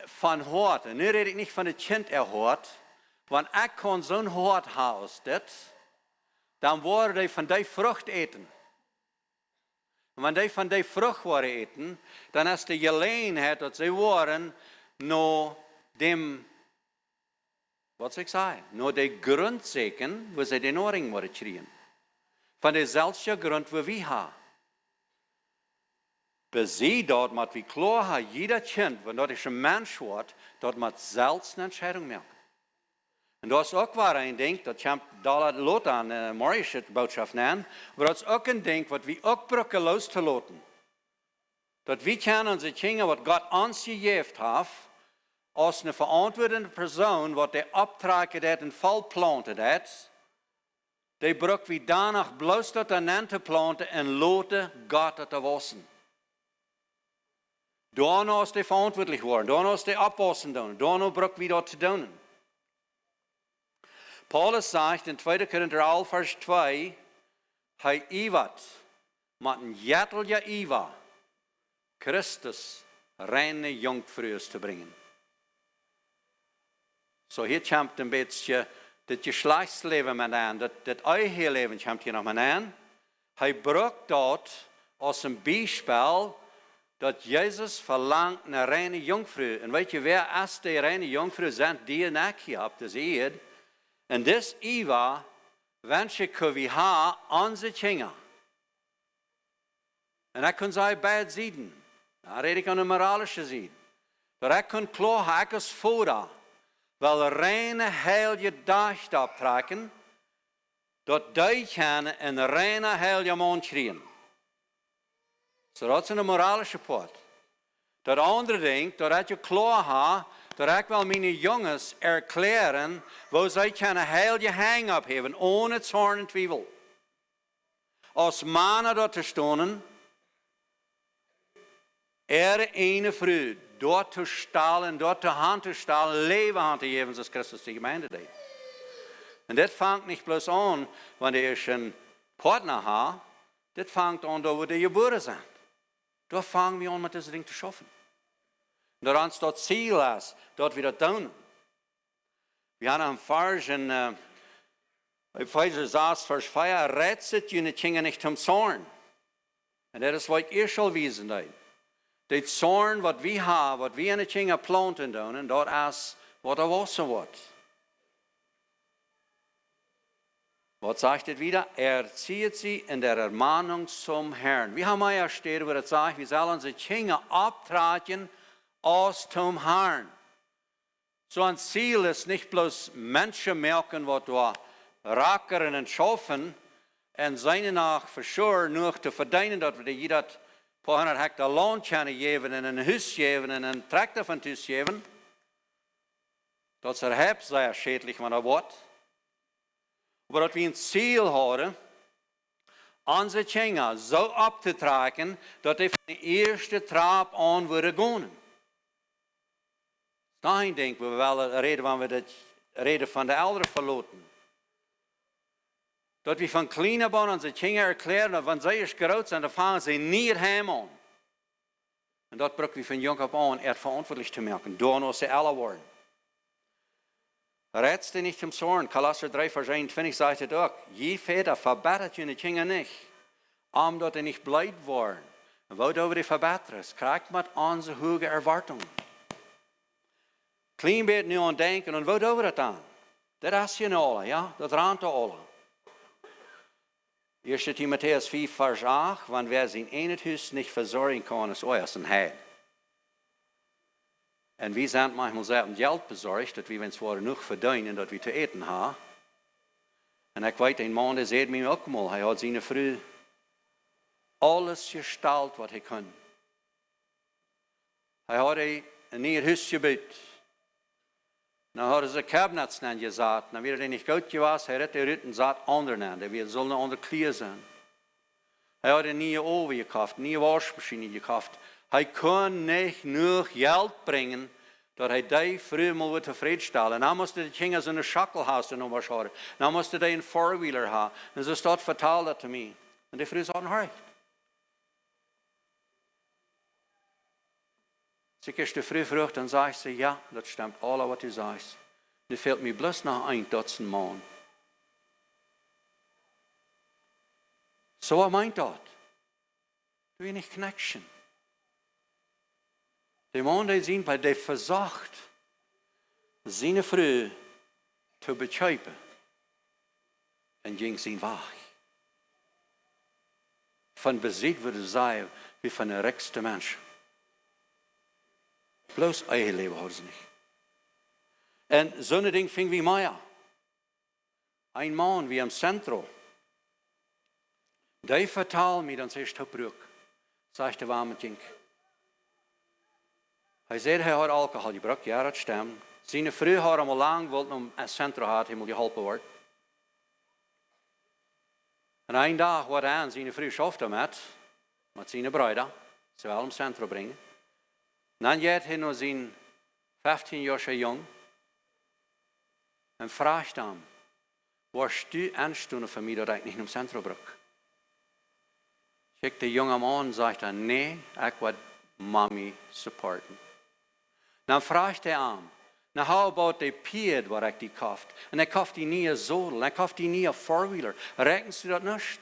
von Hort, und nu rede ich nicht von dem Kind erhört, wenn ich kann so ein Hort haus, dann wollen die von der Frucht eten. Und wenn die von der Frucht wollen eten, dann ist die Gelegenheit, dass sie wollen, nur dem, was ich sage, nur der Grund sägen, wo sie den Ohrring wollen kriegen. Von der selben Grund, wo wir haben. Bis sie dort, mit wie klar hat, jeder Kind, wenn dort ein Mensch wird, dort mit selbst eine Entscheidung machen. Und das ist auch wahr ein Ding, das kommt da Lot an, Morische Botschaft nennen, aber das ist auch ein Ding, was wir auch brauchen loszulassen. Dass wir können unsere Kinder, was Gott uns gegeben hat, als eine verantwortende Person, was der Abtrag hat und voll plantet hat, die brauchen wir danach bloß das an zu planten und loten Gott das wissen. Danach ist die verantwortlich worden, danach ist die abwassen tun, danach brauchen wir das zu tun. Paulus sagt in 2. Korinther 11, Vers 2, hij iwat, met een jettelje Iwa, Christus reine Jungfrühe zu bringen. So hier kommt ein bisschen das Geschlechtsleben mit an, das Eheleben kommt hier noch mal an. Hij braucht dort als ein Beispiel, dass Jesus verlangt eine reine Jungfrühe. Und weißt du, wer ist die reine Jungfrühe sind, die ihr nachgehabt, das Eid? Und das Iwa, welche können wir haben, unsere Kinder. Und ich kann sagen, beide Seiten. Da rede ich an der moralischen Seite. Aber ich kann klar haben, ich als Vater, weil reine, heilige Dacht abtragen, dass die können einen reinen, heiligen Mann kriegen. So, das ist eine moralische Part. Das andere Ding, dass ich klar habe, dass ich will meine Jungs erklären, wo sie eine heilige Hang abheben, ohne Zorn und Zweifel. Als Männer dort zu stehen, eine Früh, dort zu stahlen, dort die Hand zu stahlen, Leben Hand zu geben, was Christus die Gemeinde tut. Und das fängt nicht bloß an, wenn ich einen Partner habe, das fängt an, da wo die geboren sind. Da fangen wir an, mit diesem Ding zu schaffen. Und da uns das Ziel ist, dort wieder tun. Wir haben einen Vers in Epheser 6, Vers 4, rettet die Kinder nicht zum Zorn. Und das ist, was ich schon wissen will. Der Zorn, was wir haben, was wir in den Kinder planten, und dort ist, was er wassen wird. Was sagt er wieder? Erzieht sie in der Ermahnung zum Herrn. Wir haben ja stehen, wo er sagt, wir sollen unsere Kinder abtragen aus dem Herrn. So ein Ziel ist nicht bloß Menschen merken, was da rackern und schaffen, und seine nach für sure nur zu verdienen, dass wir jeder paar 100 Hektar Land können geben, und ein Haus geben, und einen Traktor von Haus geben. Das ist sehr schädlich, wenn er wird. Aber dass wir ein Ziel haben, unsere Kinder so abzutragen, dass die von der ersten Trab an würden gehen. Das ist ein Ding, wo wir reden, wenn wir das reden von der Eltern verloten. Dass wir von kleinen Bauen unsere Kinder erklären, dass wenn sie erst groß sind, dann fangen sie nicht heim an. En dat braucht wir von jung ab an verantwortlich zu merken. Da noch sie alle worden. Rätst du nicht im Zorn, Kolosser 3, Vers 21 sagt es auch, je Väter verbettet je Kinder nicht, omdat er nicht bleibt worden. Und wo du die verbetterst, kriegt man unsere hohe Erwartungen. Klein beetje nu aan denken, en wo doen we dat aan? Dat is je alle, ja? Dat raamt alle. 1. Timotheus 4, Vers 8, want wer zijn in het huis niet verzorgen kan, is ooit een heid. En we zijn manchmal zelf geld bezorgd, dat we wens voor genoeg verdienen, dat we te eten hebben. En ik weet, een man, die zei mij ook mal, hij had zijn vrouw alles gesteld wat hij kon. Hij had een nieuw huis gebouwd. Dan hadden ze kabinets gezet. Dan werd hij niet goed geweest, hij had de ritten zat onder. Die zullen onder kleren zijn. Hij had een nieuwe oven gekocht, een nieuwe wasmachine gekocht. Hij kon niet genoeg geld brengen, dat hij die vroeg mal weer tevredenstellen. Dan moest de kinderen in een schakkelhuis nog maar houden. Dan moest hij een four-wheeler hebben. En ze stond verteld dat te mij. En die vrouw hadden recht. Als ik de vrouw vroeg, dan zei ze, ja, dat stimmt alles wat u zegt. Nu fehlt mir bloß noch ein Dutzend man. So meint dat. Du hast nicht Connection. Die man, die sind, weil der versucht, seine Frau zu bekämpfen. Und ging sein Weg. Von Besitz würde sein, wie von der reichsten Menschen. Bloß eigen Leben haben sie nicht. Und so ein Ding fing wie Meier. Ein Mann wie im Zentrum. Der vertelt mir, dann sagst du, Brück, sagt der warme Ding. Er sagt, er hat Alkohol gebraucht, ja, das stimmt. Seine Frau hat einmal lang gewollt, um ein Zentrum hat, er muss geholfen werden. Und einen Tag war er an, seine Frau schafft damit, mit seinen Brüdern, sie will im Zentrum bringen. Und dann geht er noch sein 15 Jahre jung und fragt ihn, warst du anständig für mich, dass ich nicht im Zentrum brauche? Schickt der junge Mann und sagt, nee, ich will Mami supporten. Dann fragt er ihn, now how about the Pied, was ich die kauft? Und er kauft die nie ein Sodel, er kauft die nie ein Four-Wheeler. Rechnest du das nicht?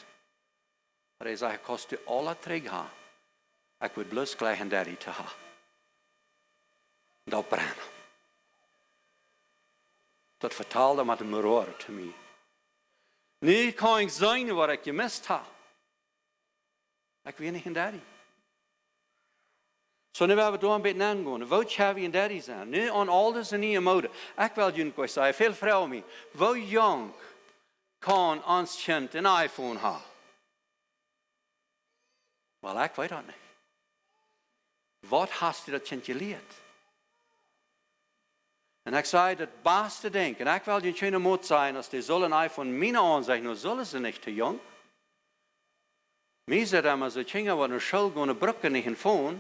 Aber er sagt, kostet alle Träge haben. Ich will bloß gleich ein Daddy zu haben. Und dat brennen. Dat vertaalde met een roer te mij. Nu kan ik zijn wat ik gemist heb. Ik weet niet een daddy. Zo nu hebben we door een beetje aangaan. Wat zou je een daddy zijn? Nu aan al deze nieuwe mode. Ik wil jullie zeggen, veel vrouwen mij. Hoe jong kan ons kind een iPhone hebben? Wel, ik weet dat niet. Wat hast du dat kind geleerd? En ik zei, dat beste ding. En ik wil je schöne moed zijn, als die zullen iPhone mijn aanzeggen, nu zullen ze niet te jong. Mij zegt immer, so kinderen wat naar school gaan, bruggen niet een phone.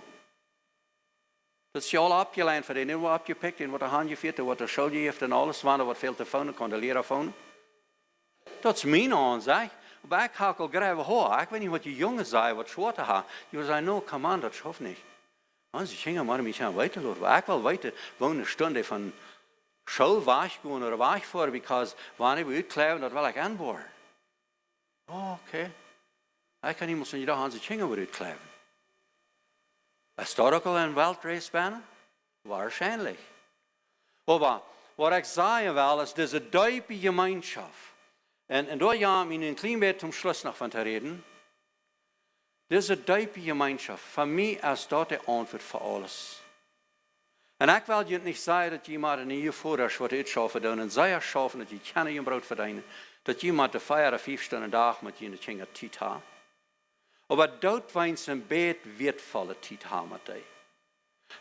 Dat is je al opgeleid voor die nu opgepikt en wat de hand je viert, wat de school je heeft en alles, wanneer wat veel te phone kan de leraar phone. Dat is mijn aanzeg. Maar ik ga al graag horen. Ik weet niet wat die jongen zei, wat zwarte haar. Je zei, no, come on, dat schoof niet. Als die kinderen maar een beetje weiterlopen. Ik wil weten, woon een stunde van school weggaan of wegvoeren, because wanneer we uitkleven, dat wil ik aanboren. Oh, oké. Ik kan iemand zeggen, dat onze kinderen weer uitkleven. Is dat ook al een weltrace bijna? Waarschijnlijk. Maar wat ik zei wel, is deze diepe gemeenschap. En daar ja, ik een klein beetje zum Schluss nog van te reden. Deze diepe gemeenschap, voor mij is dat de antwoord voor alles. En ik wil je niet zeggen dat je maar een nieuwe voordeel wat uitschaffen doen en zij schaffen dat je geen je brood verdienen. Dat je maar de 4 of 5 stunden dag met je kinderen tijd hebt. Maar dat wens een beetje wertvolle tijd hebben met die.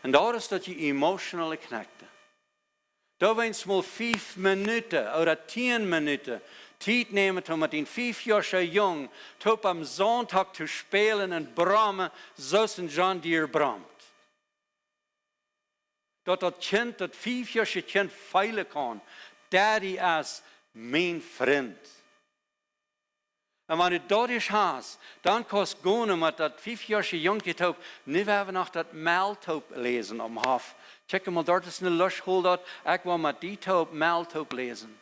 En dat is dat je emotionally connecten. Dat wens maar 5 minuten of 10 minuten tijd nemen om met een 5 jaar jong op am Sonntag te spelen en brammen zoals een John Deere bramt. Dat kind, dat 5 jaar kind veilig kan. Daddy is mijn vriend. En wanneer je dat is haast, dan kost gaan met dat 5-jarige jongetje niet even nog dat meldtoop lezen op hof. Check mal, dort is een lus, hol dat, ik wil met die toop meldtoop lezen.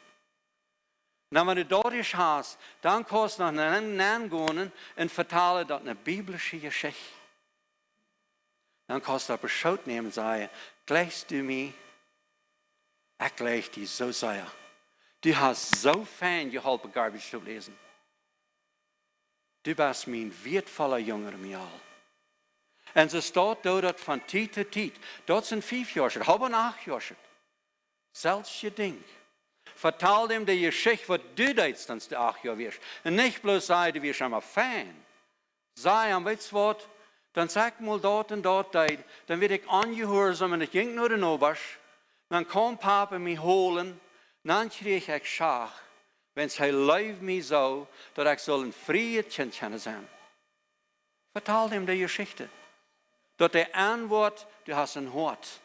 En wanneer je dat is haast, dan kost nog een gaan en vertalen dat een biblische geschichte. Dan kost dat beschoot nemen en zeggen, gleichst du mij? Ik gleich die zo zeer. Du hast zo fijn geholpen garbage te lezen. Du bist mijn wertvolle jongere mij al. En ze staat dat van tijd tot tijd. Dat zijn 5 jaar, hebben 8 jaar. Zelfs je ding. Vertel dem de geschichte wat du deed als de 8 jaar wirst. En niet bloos zeggen, du wirst maar fijn. Zeg hem, weet je wat? Dan zeg mal dat en dat deed. Dan werd ik aangehoorzaam en ik ging naar de obers. Dan kon papa mij holen. Dan kreeg ik schach. Wens hij leeft mij zo, dat ik zal een vrije kind kunnen zijn. Vertel hem de geschichte. Dat de antwoord, du hast een hart.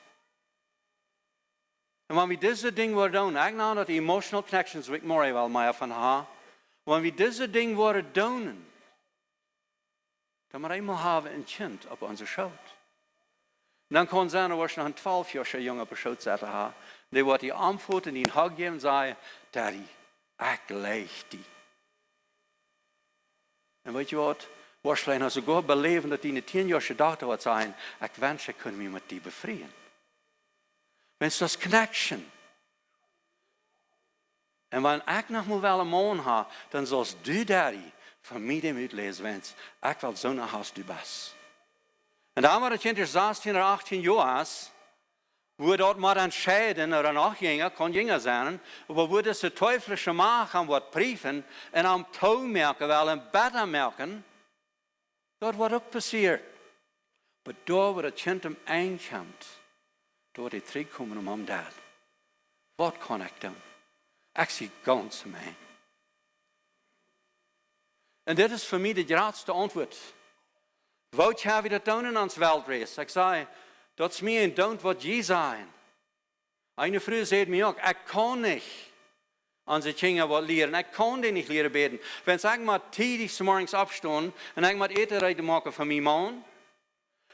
En wanneer we deze ding worden doen, ik nou dat emotional connections ik morgen wel meer van ha. Wanneer we deze ding worden doen, dan moet eenmaal hebben een kind op onze schoot. Dan kan zijn dat we nog een 12-jarige jongen op de schoot zetten ha. Die wordt die antwoord en die hug geven en zeggen, Daddy, ik leeg die. En weet je wat? Waarschijnlijk als ik ook beleven dat die een 10-jarige dochter wordt zijn, ik wens ik kon me met die bevrijen. Wens dat is connection. En wanneer ik nog maar wel een man heb, dan zoals du Daddy van mij dem uitlezen wens, ik wil zo'n haast du best. En dan wordt het kind 16 of 18 jaar is, wo dat maar entscheiden oder nachgänger, kann jünger sein, aber wo das der teuflische machen, wird briefen und am Tau merken, weil am Bett merken, dort wird auch passiert. Aber da, wo das Kind einkommt, da wird die zurückkommen am Dad. Was kann ich tun? Ich sehe ganz mein. Und das ist für mich die grootste Antwort. Wat gaan we dat doen in ons Weltreis? Ik zei, dat is mij en don't wat je zijn. Eine Frau zei mir ook, ik kan niet onze kinderen wat leren. Ik kan die niet leren beten. Wenn ik maar tijdig morgens opstaan en ik moet eten maken voor mijn man.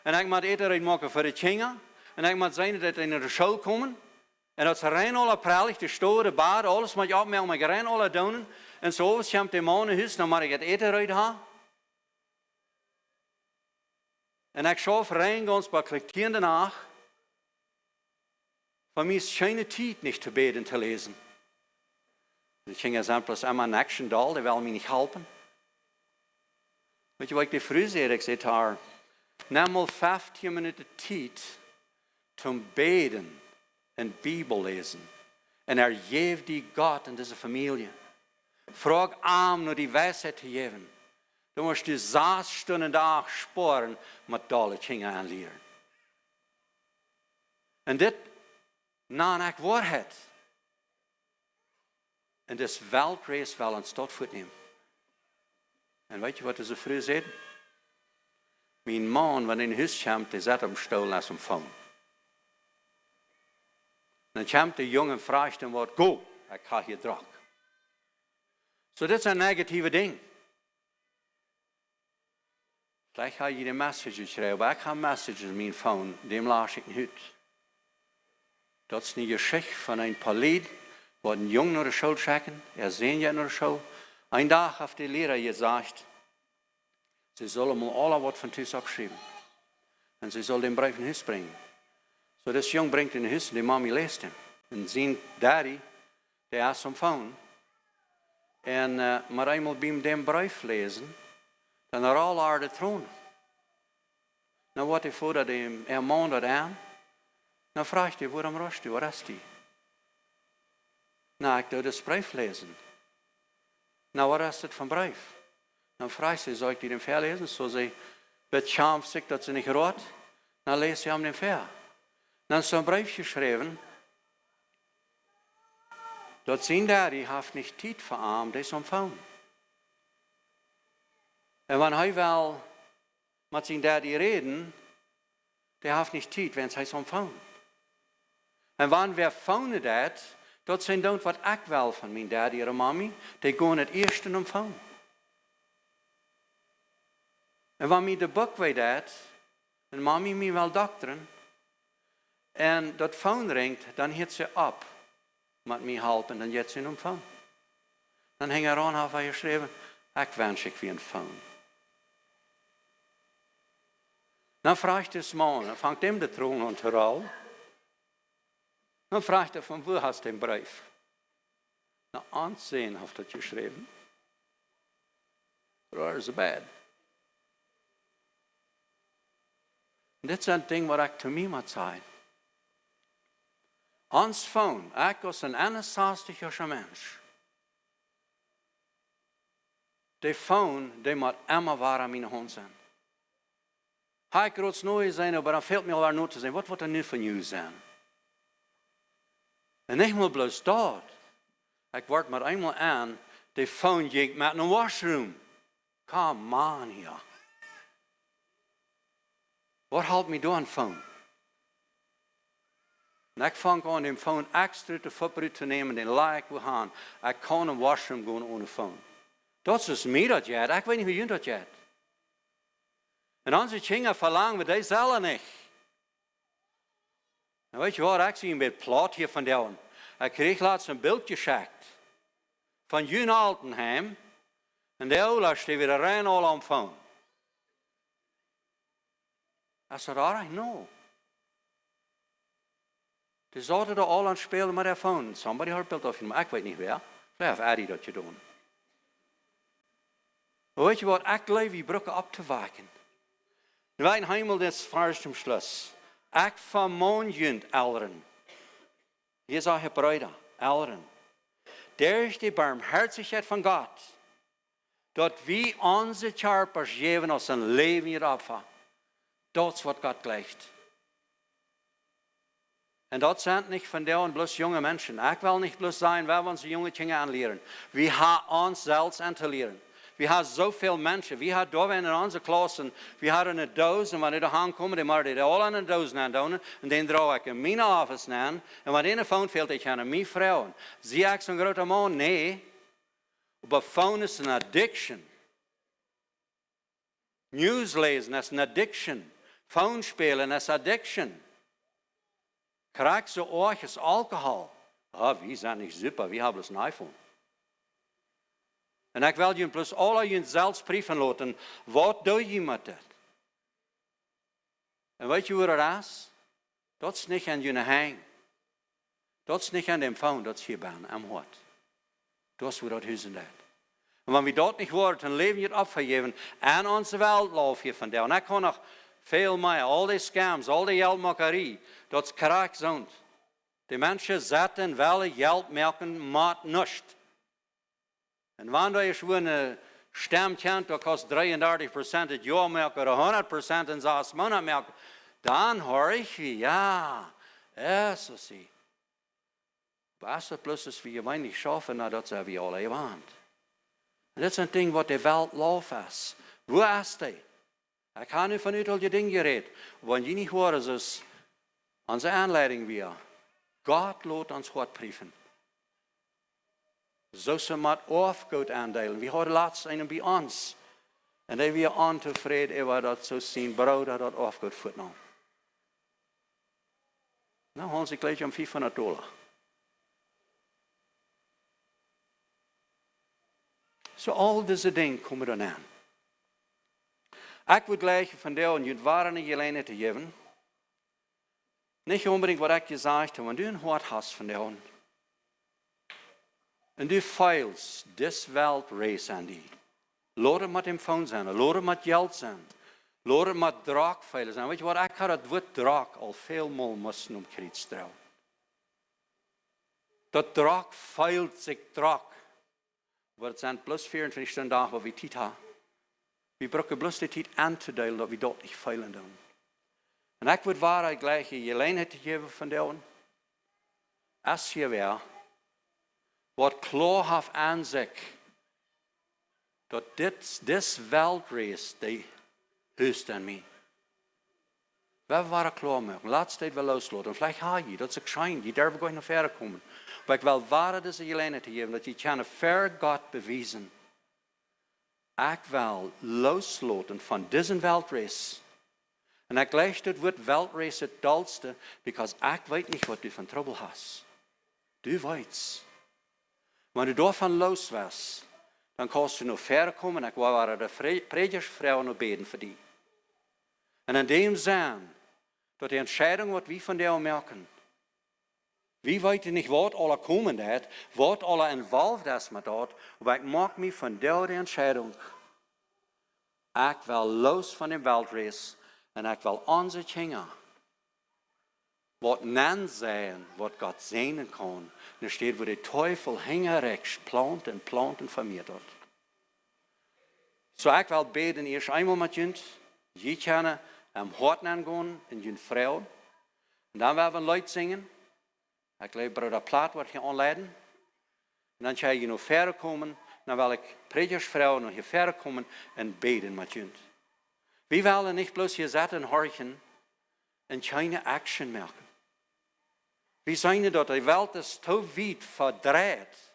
En ik moet eten maken voor de kinderen. En ik moet zijn dat ze in de school komen. En dat ze rein alle prallig, de stoel, de bad, alles moet je opmelden, maar je rein alle doen. En zo komt de man in huis, dan moet ik het eten uit hebben. En ik schaf reingans bij kliktierende nach. Voor mij is geen tijd niet te beden te lezen. De kinderen zijn plus immer in action dal, die willen mij niet helpen. Weet je wat ik die vrouw zei? Ik zei haar, neem mal 15 minuten tijd te beden en Bibel lezen. En geeft die God in deze familie. Vraag aan naar die wijsheid te geven. Dan moest je 6 stunden dag sparen met alle dingen aanleren. En dit, na ik waarheid. En dit Weltreis wel een stadvoet nemen. En weet je wat deze vrouw zei? Mijn man, wanneer in huis komt, die zet op stoel als een phone. Dan komt de jongen en vraagt hem wat, go, ik ga hier drak. So dit is een negatieve ding. Vielleicht ga je de message schrijven. Ik ga messages in mijn phone, die laat ik niet. Dat is een geschichte van een paar lieden, wat een jongen naar de school schicken. Zien je naar de school. Een dag heeft de leraar gezegd, ze zullen mal alle wat van thuis opschrijven. En ze zullen den brief in huis brengen. So das jong brengt in huis en die mami leest hem. En zijn daddy, die heeft zijn phone. En maar eenmaal bij hem den brief lezen, dan er al aarde tronen. Nou wat hij voordat hij man dat aan, dan vraagt hij, waarom rust hij, waar is hij? Nou, ik doe de brief lezen. Nou, wat is het van brief? Dan vraagt hij, zou ik die den ver lezen? Zo zei, het schaam zich dat ze niet rood. Dan leest hij hem den ver. Dan is zo'n brief geschreven, dat zijn daddy heeft niet tijd voor hem, die is ontvangen. En wanneer hij wel met zijn daddy reden, die heeft niet tijd, wenn hij is ontvangen. En wanneer we vangen dat zijn dan wat ik wel van mijn daddy en mami, die gaan het eerste ontvangen. En wanneer mij de boek weet dat, dan mag mij wel dokteren. En dat phone ringt, dan hit ze op. Met mij helpen, dan jet ze een phone. Dan hing er aan af en geschreven, ik wens ik wie een phone. Dan vraagt de man, dan vangt hem de troon aan te rollen. Dan vraagt hij van, waar hast du den brief? Nou, aanzien heeft dat geschreven. Dat is bad. Dit is een ding wat ik te mij moet zeggen. Ons phone, ik als een 61-jarige mens. De phone, die moet immer waar aan mijn hand zijn. Hij ik rots nooit zijn, maar dan fehlt me alweer nooit te zijn. Wat wordt er nu van jou zijn? En ik moet bloos dat. Ik word maar eenmaal aan, de phone ging met een washroom. Come on hier. Wat houdt me door een phone? En ik vang aan de phone extra de voetbal te nemen en laat ik weer gaan. Ik kan een washroom gaan ohne phone. Dat is mij dat jet. Ik weet niet hoe je dat jet. En onze kinderen verlangen we dat zelf niet. En weet je wat, ik zie een beetje plat hier van jou. Ik kreeg laatst een beeld geschickt. Van June Altenheim. En de ouders die weer rein al aan phone. Ik zei, alright, no. Die zouden er al aan spelen met de phone. Somebody had beeld of je, maar ik weet niet waar. Vielleicht heeft Eddie dat gedaan. Maar weet je wat, ik leef die broeken op te waken. Wij hemel dit vers zum Schluss. Ik vermaan jullie ouderen. Hier zag je bruiden, ouderen. Der is die barmherzigheid van God. Dat we onze charpers geven als een leven hierop. Dat is wat God gleicht. En dat zijn niet van jou bloos jonge mensen. Ik wil niet bloos zijn, wij onze jonge dingen aanleren. We hebben ons zelfs aan te leren. We hebben zoveel mensen. We hebben daar in onze klassen, we hadden een doos. En wanneer de hand komen, die moeten die al aan een doos doen. En dan draag ik in mijn office aan. En wanneer de phone fehlt, ik aan mijn vrouw. Zie ik zo'n grote man? Nee. Maar phone is een addiction. News lezen is een addiction. Phone spelen is addiction. Krijg zo erg als alcohol. Ah, we zijn niet super, we hebben een iPhone. En ik wil je plus alle je zelfs brieven laten. Wat doe je met dit? En weet je hoe dat is? Dat is niet aan je hang. Dat is niet aan de phone, dat is hier bij am hart. Dat is hoe dat is en dat. En wanneer we dat niet worden, dan leven je het opgegeven aan onze Weltlauf hier vandaag. En ik kan nog veel meer, al die scams, al die geldmakkerie, dat is kraakzond. Die mensen zetten wel geld maken, maar niet. En wanneer je gewoon een stem kent, dat kost 33% het jaar maken, of 100% in 6 maanden maken, dan hoor ik wie, ja, zo zie. Beste plus is wie je weinig schaffen, nadat ze wie alle want. En dit is een ding wat de Weltlauf is. Waar is die? Ik ga nu vanuit al je dingen gereed. Wanneer je niet hoort, is onze aanleiding weer. God laat ons hart brieven. Zo ze met afgoed aandelen. We hadden laatst een bij ons. En die weer ontevreden over dat zo zien brood dat afgoed voetnam. Nou, Hans, ik lees je om $500. Zo al deze dingen komen dan aan. Ik wil gleich van jou je ware gelegenheid te geven. Niet unbedingt wat ik gezegd heb, maar du een hart hast van jou. En du feils des Weltrace aan die. Laat het met hem phone zijn, laat het met geld zijn. Laat het met draak feilen zijn. Weet je wat, ik had het woord draak al veel meer moesten omkrijgen. Dat draak feilt zich draak. Maar het zijn plus 24 dagen waar we tijd hebben. We breken bloos de tijd aan te delen dat we dat niet feilen doen. En ik wil waarheid gleich je gelegenheid te geven van jou. Als je weer wat klaar heeft aan zich, dat dit weltrace die huist aan mij. We waren klaar mee. Laatst tijd wel loslaten. Vielleicht ga je, dat is een schijn. Je durft gewoon naar verder komen. Maar ik wil waarheid deze gelegenheid te geven, dat je kan ver God bewijzen. ik wil loslaten van deze weltreis. En ik leg het woord weltreis het duidelijkste, because ik weet niet wat du van trouble hast. Du weet. Wanneer du daarvan los was, dan kannst du nog verder komen. Ik waren de predigersvrouwen nog beden voor die. En in dem zijn, dat die Entscheidung, wat we van jou merken, wie weten niet wat alle komen dat, wat alle involved is met dat, maar ik maak me van jou de Entscheidung. Ik wil los van de weltreis en ik wil aanzien wat nan zijn, wat God zijn kan. Er staat, wo de teufel hingerechts plant en van mir dort. So ik wil beden eerst eenmaal met jullie, je kennen am hart aangaan in jullie vrouw. En dan willen we een lied zingen. Ik leer broeder Plaat wat je aanleiden. En dan ga je nog verder komen. Dan wil ik predigersvrouw nog hier verder komen en beden met jullie. We willen niet bloos hier zitten en horchen en keine action maken. We zijn dat de wereld is te wijd verdraaid.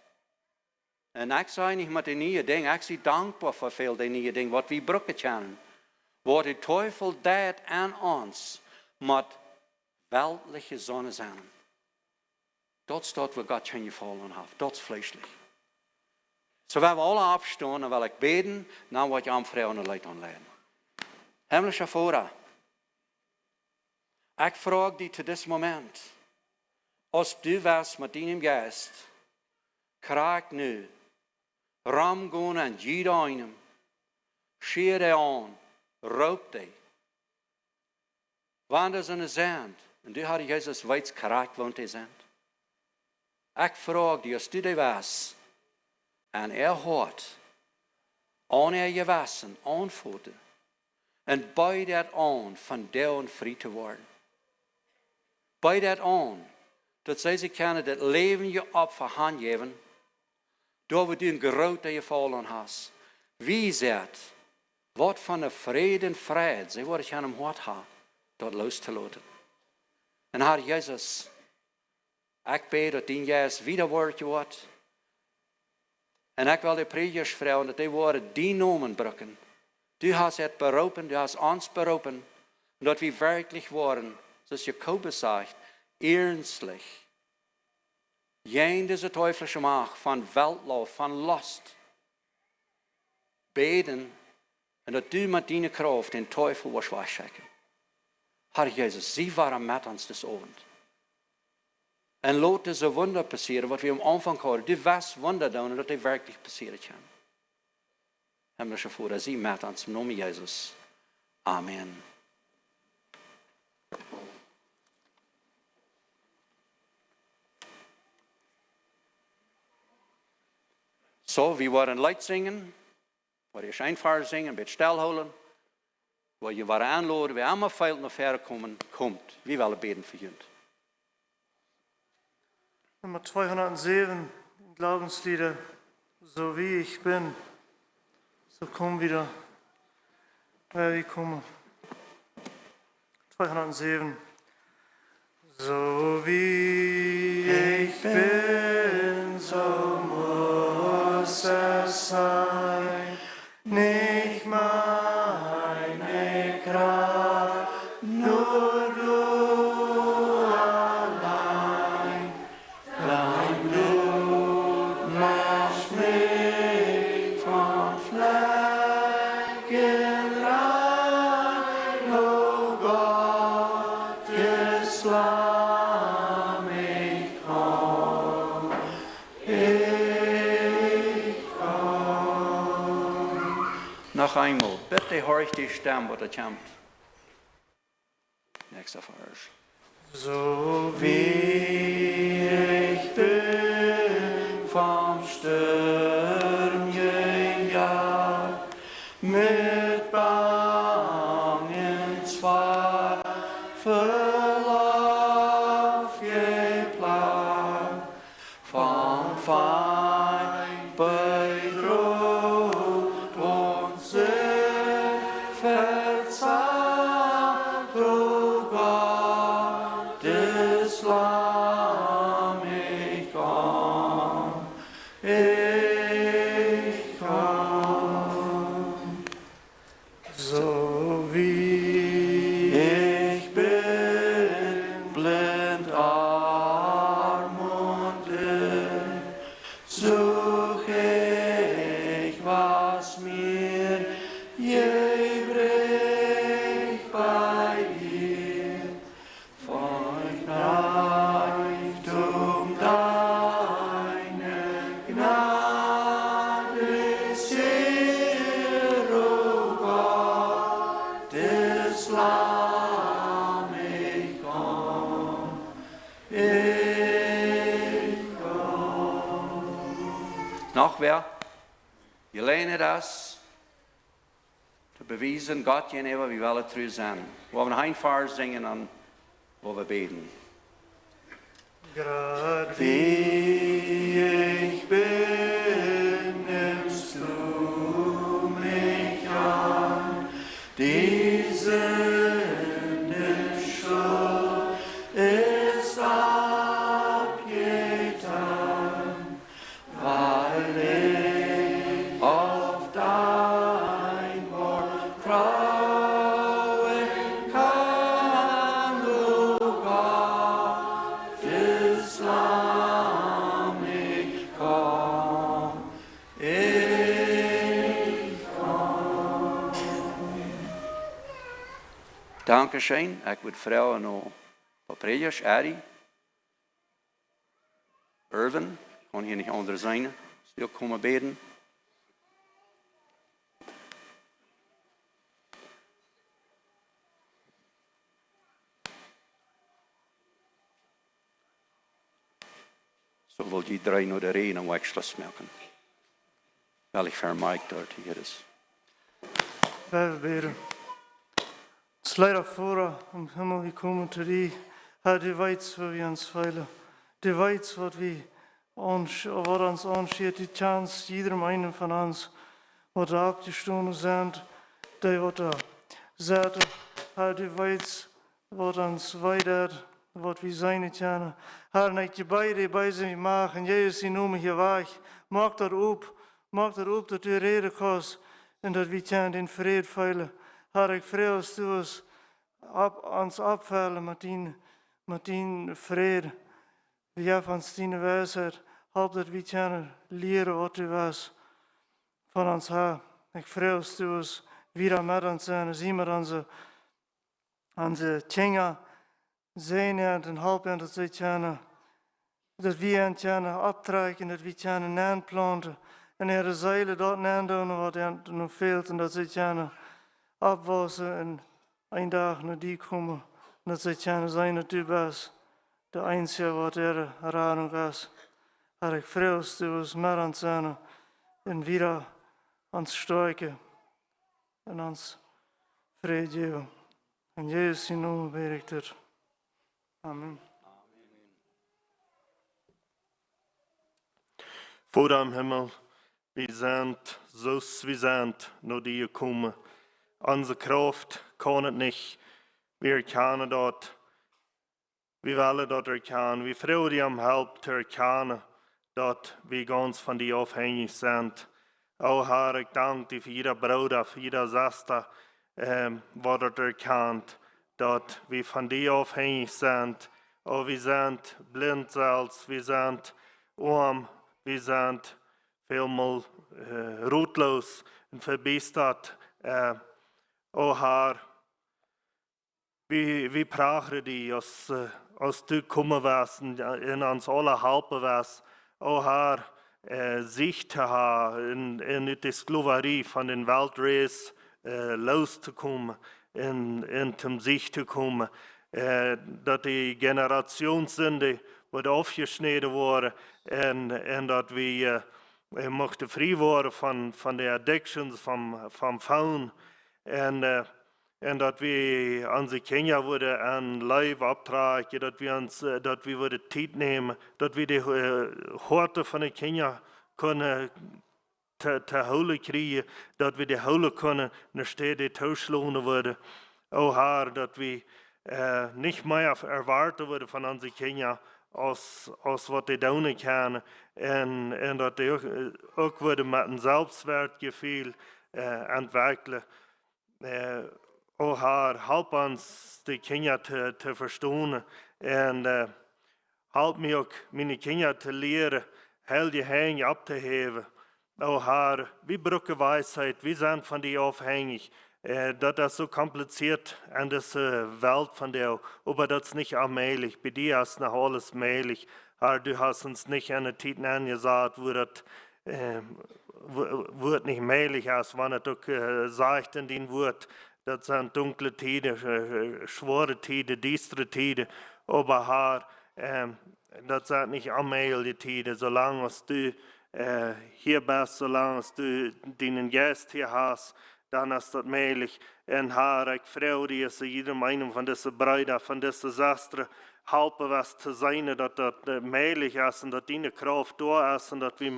En ik zei niet met de nieuwe dingen, ik ben dankbaar voor veel de nieuwe dingen, wat we gebruiken kunnen. Wat de teufel deed aan ons, met weltliche zonne zijn. Dat staat waar God je vallen heeft. Dat is vleeselijk. Zo we alle opstaan, dan wil ik beden, dan wat je aan vrouwen en leid aanleiden. Himmlische Vader, ik vraag die te dit moment, als du was met deinem geest, krijg nu, ram gaan en jeder einem, schier die aan, roep die. Wanneer ze in de zand, en du had Jezus weet krijg woont die zand. Ik vraag die, als du die was, en hoort, aan gewassen, aanvoeten, en bij dat aan van jou vrij te worden. Bij dat aan, dat zij ze kunnen dat leven je op voor hand geven, door we doen groot dat je vallen hast. Wie zegt, wat van de vrede en vrijheid, zij wat ik aan hem hart ha, dat los te laten. En Heer Jezus, ik bid dat die geest wieder wordt wordt. En ik wil de predigersvrouwen dat die woorden die nomen brukken. Du hast het beroepen, du hast ons beroepen. En dat we werkelijk worden, zoals Jacobus zegt, ernstlich. Geen deze teuflische macht van Weltlauf, van last. Beden en dat du met die kracht den teufel was wegschicken. Herr Jezus, sie waren met ons des avond. En laat deze wunder passeren, wat we am Anfang hadden. Du was wunder doen en dat die werkelijk passeren kan. Himmlische Vater, sie met ons im Namen Jezus. Amen. So, we waren Lied zingen, waar je schijnvaar zingen, een beetje stilhouden, waar je waren aanladen, we allemaal veel naar verder komen, komt. Wie willen beden voor jullie? Nummer 207, Glaubenslieder, so wie ich bin, so komm wieder, wer ich komme. 207. So wie ich bin, so muss es sein, nicht meine Kraft, nur du allein. Dein Blut macht mich von Flecken rein, o Gottes Lamm, ich komm, ich komm. Noch einmal, bitte horcht die Stimme, wo das kommt. Nächster Vers. So wie ich bin, vom Sturm gejagt, mit bangen Zweifel aufgeplagt, vom Feind bedroht und Sünd verzagt, o Gottes Lamm, ich komm, ich komm. such ich, was mir je bricht bei dir. Von Reichtum deiner Gnade sehr, o Gott, des Lamm ich komm, Noch wer? Jelene das, te bewijzen Gott gegenüber, wie wir alle treu zijn. We hebben een vers zingen en wo wir beten. Grad wie ich bin, nimmst du mich an, die Sündenschuld ist abgetan, weil ich auf dein Wort trauen kann, o Gott, des Lamm ich komm, ich komm. Dankeschön. Ik wil vragen nog Paprias, Ari, Irvin, kon hier niet onder zijn. Stil komen beden. So wil iedereen naar de reden en wegschluss maken. Wel ik vermaak dort hier is. Wij bidden. Slijder voor om Himmel, we komen te die. Herr, du weißt, wo wir uns feilen. Du weißt, was uns anschiet, die Chance, jedem einen von uns, was da abgestoßen sind, die, was da sagt, Herr, du weißt, was uns weitert, was wir sein können. Herr, nicht die beide bei sich machen, Jesus, in Namen hier weg, mach das op, dass du reden kannst, und dass wir den Frieden feilen. Herr, ich freue uns, du uns abfallen mit deinem Frieden. Wir haben uns deine Weisheit, help dass wir können leren was du was von uns hast. Ich freue uns, du wieder mit uns sein, sieh mit unsere Kinder sehen und helfen, dass sie können, dass wir ihn können abtragen, dass wir können anplanten und ihre Seele dort nehmen, was noch fehlt, und dass sie können abwassen und ein Tag nach die kommen, und dass sie können sein, dass du bist, der Einzige, was ihre Erfahrung ist. Herr, ich freue uns, du mit uns sein und wieder uns stärken und uns Frieden geben. In Jesu Namen bete ich das. Amen. Vater im Himmel, wir sind so wie sind, nur dir kommen. Unsere Kraft kann es nicht. Wir erkennen dort. Wir wollen dort erkennen. Wir freuen uns am Help zu erkennen, dass wir ganz von dir abhängig sind. Oh Herr, ich danke dir für jeder Bruder, für jeder Schwester, was dort erkennt, dass wir von dir abhängig sind. Oh, wir sind blind selbst, wir sind arm, wir sind vielmal rotlos und verbiestert. Oh Herr, wir brauchen dich, als du kommen wirst und in uns alle helfen wirst. Oh Herr, Sicht zu haben, in die Sklaverei von den Weltreis loszukommen, in zum Sicht zu kommen, dass die Generationssünde wird aufgeschnitten wurde und dass wir möchten frei werden von den Addictions, vom Phone und dass wir unsere Kinder wieder an Leib abtragen, dass wir wieder Zeit nehmen, dass wir die Horte von den Kindern können te holen kriegen, dass wir die holen können, dann steht die Tauschlohne werden. Oh Herr, dass wir nicht mehr erwarten werden von unseren Kindern, als was die tun können, und dass die auch wieder mit einem Selbstwertgefühl entwickeln. Oh Herr, help uns, die Kinder zu verstehen, und help mir auch, meine Kinder zu lehren, heilige Hänge abzuheben. O Herr, wir brauchen Weisheit, wir sind von dir abhängig. Das ist so kompliziert an dieser Welt von dir, aber das ist nicht allmählich. Bei dir ist noch alles möglich. Herr, du hast uns nicht an der Zeit angesagt, wo das wird nicht möglich ist, wenn es auch sagt in den Wort. Das sind dunkle Tiden, schwere Tiden, düstere Tiden. Aber Herr, das sind nicht allmähliche Tiden, solange du hier bist, solange du deinen Geist hier hast, dann ist das möglich. Und Herr, ich freue dich, dass jedem einen von diesen Brüdern, von diesen Schwestern, helfen was zu sein, dass das möglich ist und dass deine Kraft da ist und dass wir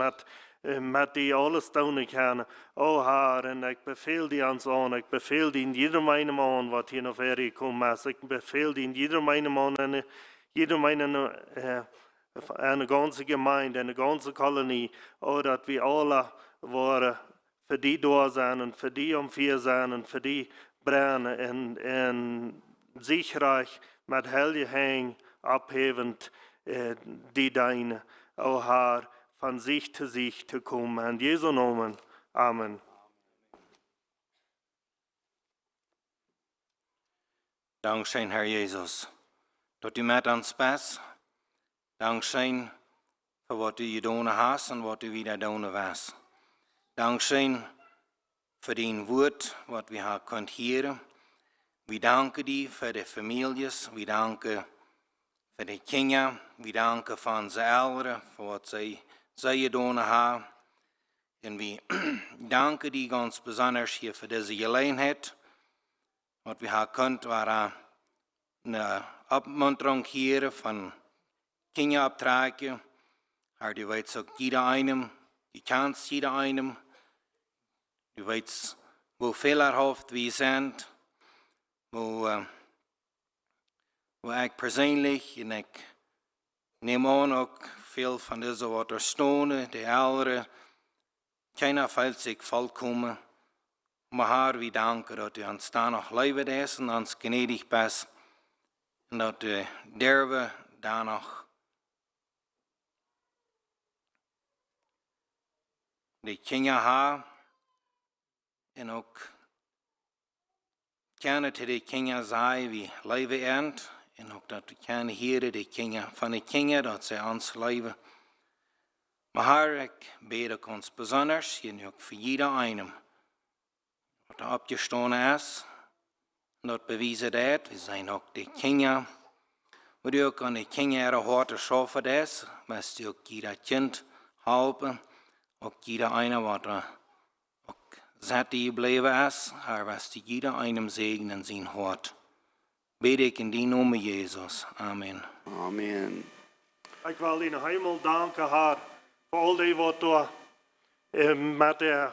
mit dir alles tun können. Oh Herr, und ich befehle dir ans an, ich befehle dir in jedem einen Mann, was hier auf Erde gekommen ist. Ich befehle dir in jedem einen Mann, eine ganze Gemeinde, eine ganze Kolonie, oh, dass wir alle waren für die da sein und für die vier sein und für die brennen und sicherlich mit heiligen Hängen abhebend die deine, o Herr, von sich zu kommen. In Jesu Namen. Amen. Dankzij Herr Jezus, dat u met ons bent. Dankzij voor wat u gedaan hebt en wat u weer doen was. Dankzij voor die woord wat we hebben kunnen horen. We danken die voor de families, we danken voor de kinderen, we danken voor onze ouderen, voor wat zij gedaan hebben. En we danken die ganz besonders hier voor deze gelegenheid. Wat we hebben kunnen, waren een opmuntering hier van kinderabtragen. Maar du weet ook jeder einem, die kennst jeder einem. Du weet hoe fehlerhaft we zijn. Wo ik persoonlijk, en ik neem aan ook veel van deze wat er stonden, de ouderen, keiner fällt zich volkomen. Maar Herr, we danken dat u ons daar nog leven is en ons gnädig bent. En dat u derwe daar nog de kinderen hebben. En ook kennen te de kinderen zijn wie leven eind. En ook dat we kennen hier de kinderen van de kinderen, dat zij ons leven. Maar Herr, ik bid ook ons besonders, en ook voor ieder einem, wat er opgestaan is. En dat bewijzen dat, we zijn ook de kinderen. Wat u ook aan de kinderen harte schaffen is, was u ook ieder kind helpen. Ook ieder einer wat er zet die gebleven is, Herr, was die jeder einem Segen in zijn hart. Bid ik in die Namen Jezus. Amen. Amen. Ik wil in de hemel danken, Herr, voor al die wat door met de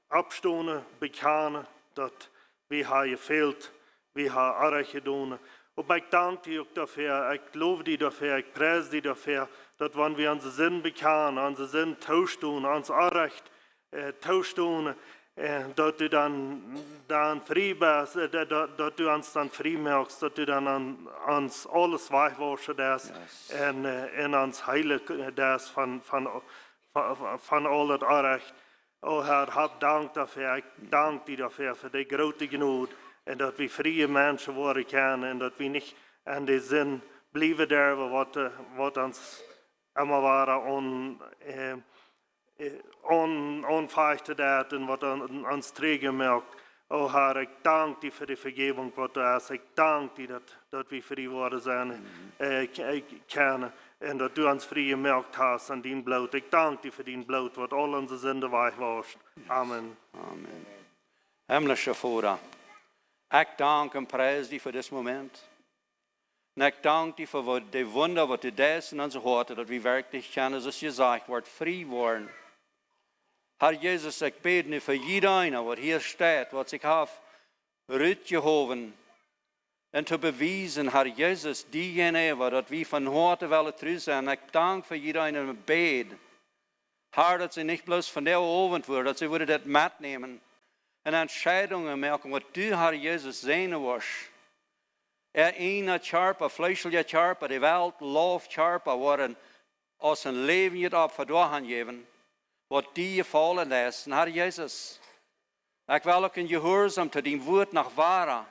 opstonden bekennen, dat we hebben gefehlt, we hebben erg gedaan. Maar ik dank die ook dafür, ik loof die dafür, ik prijs die dafür, dat wanneer we onze zin bekennen, onze zin tauschen, ons erg tauschen, dat du dan vrij bent, dat du ons dan vrij maakt, dat du dan ons alles wegwaschen des en ons heilig des van al het erg. O Herr, hab dank dafür, ik dank die dafür, voor de grote genade, en dat we vrije mensen worden kunnen, en dat we niet aan de zin blijven derven, wat ons immer waren onveilig dat en wat ons träge merkt. O Herr, ik dank die voor de vergeving wat er is. Ik dank die dat we vrij worden zijn kennen. En dat du ons vrije merkt hast aan dien bloed. Ik dank die voor dien bloed wat al onze zinden wegwascht. Amen. Amen. Himmlische Vader, ik dank en prijs die voor dit moment. En ik dank die voor de wunder wat u deed in onze harten, dat we werkelijk kennen, zoals je zegt, wordt vrij worden. Herr Jezus, ik bid nu voor iedereen wat hier staat, wat zich heeft uitgehoven. En te bewijzen, Herr Jezus, diegene dat we van harte willen terug zijn. Ik dank voor iedereen en bid. Herr, dat ze niet bloos van de avond worden, dat ze willen dat metnemen. En entscheidungen maken wat du, Herr Jezus, zijn was. Een charpa, vleeselijke charpa, de Weltlauf charpa, worden als een leven je op voor door gaan geven, wat die je vallen is, Herr Jezus. Ik wil ook in gehoorzaam te die woord nach ware.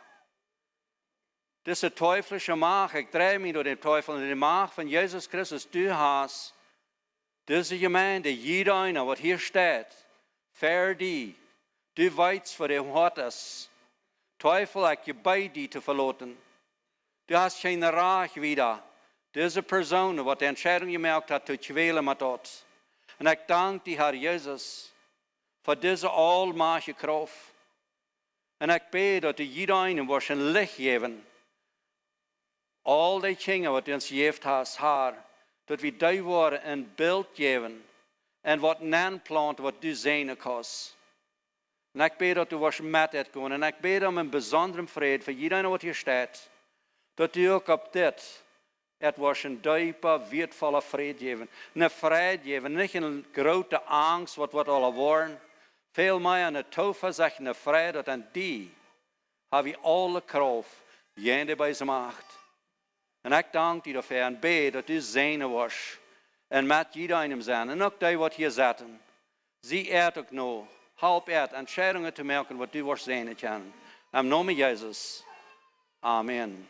Deze teuflische maag, ik draai me door de teufel in de maag van Jezus Christus, du hast. Deze gemeinde, jeder wat hier staat, ver die, du weißt, wat er hart is. Teufel, ik je bij die te verloten. Du hast geen recht wieder. Deze persoon, wat de entscheiding gemaakt hat, te kwelen met ons. En ik dank die Herr Jezus voor deze almachtige kracht. En ik bid dat de iedereen wordt een licht geven. Al die dingen wat ons geeft has, Herr, dat we die worden een beeld geven. En wat nanplant wat du zijn kost. En ik bid dat du wordt met het gaan. En ik bid om een bijzondere vrede voor iedereen wat hier staat. Dat u ook op dit, het wordt een diepe, weervolle vrede geven. Een vrede geven, niet een grote angst wat alle worden. Veel meer een toeverzicht, een vrede, dat aan die hebben we alle kracht, jende bij zijn macht. En ik dank u daarvoor en bid dat u zijn wordt. En met iedereen zijn. En ook die wat hier zitten. Zie het ook nou. Help het entscheidingen te maken wat u wordt zijn kan. In naam van Jezus. Amen.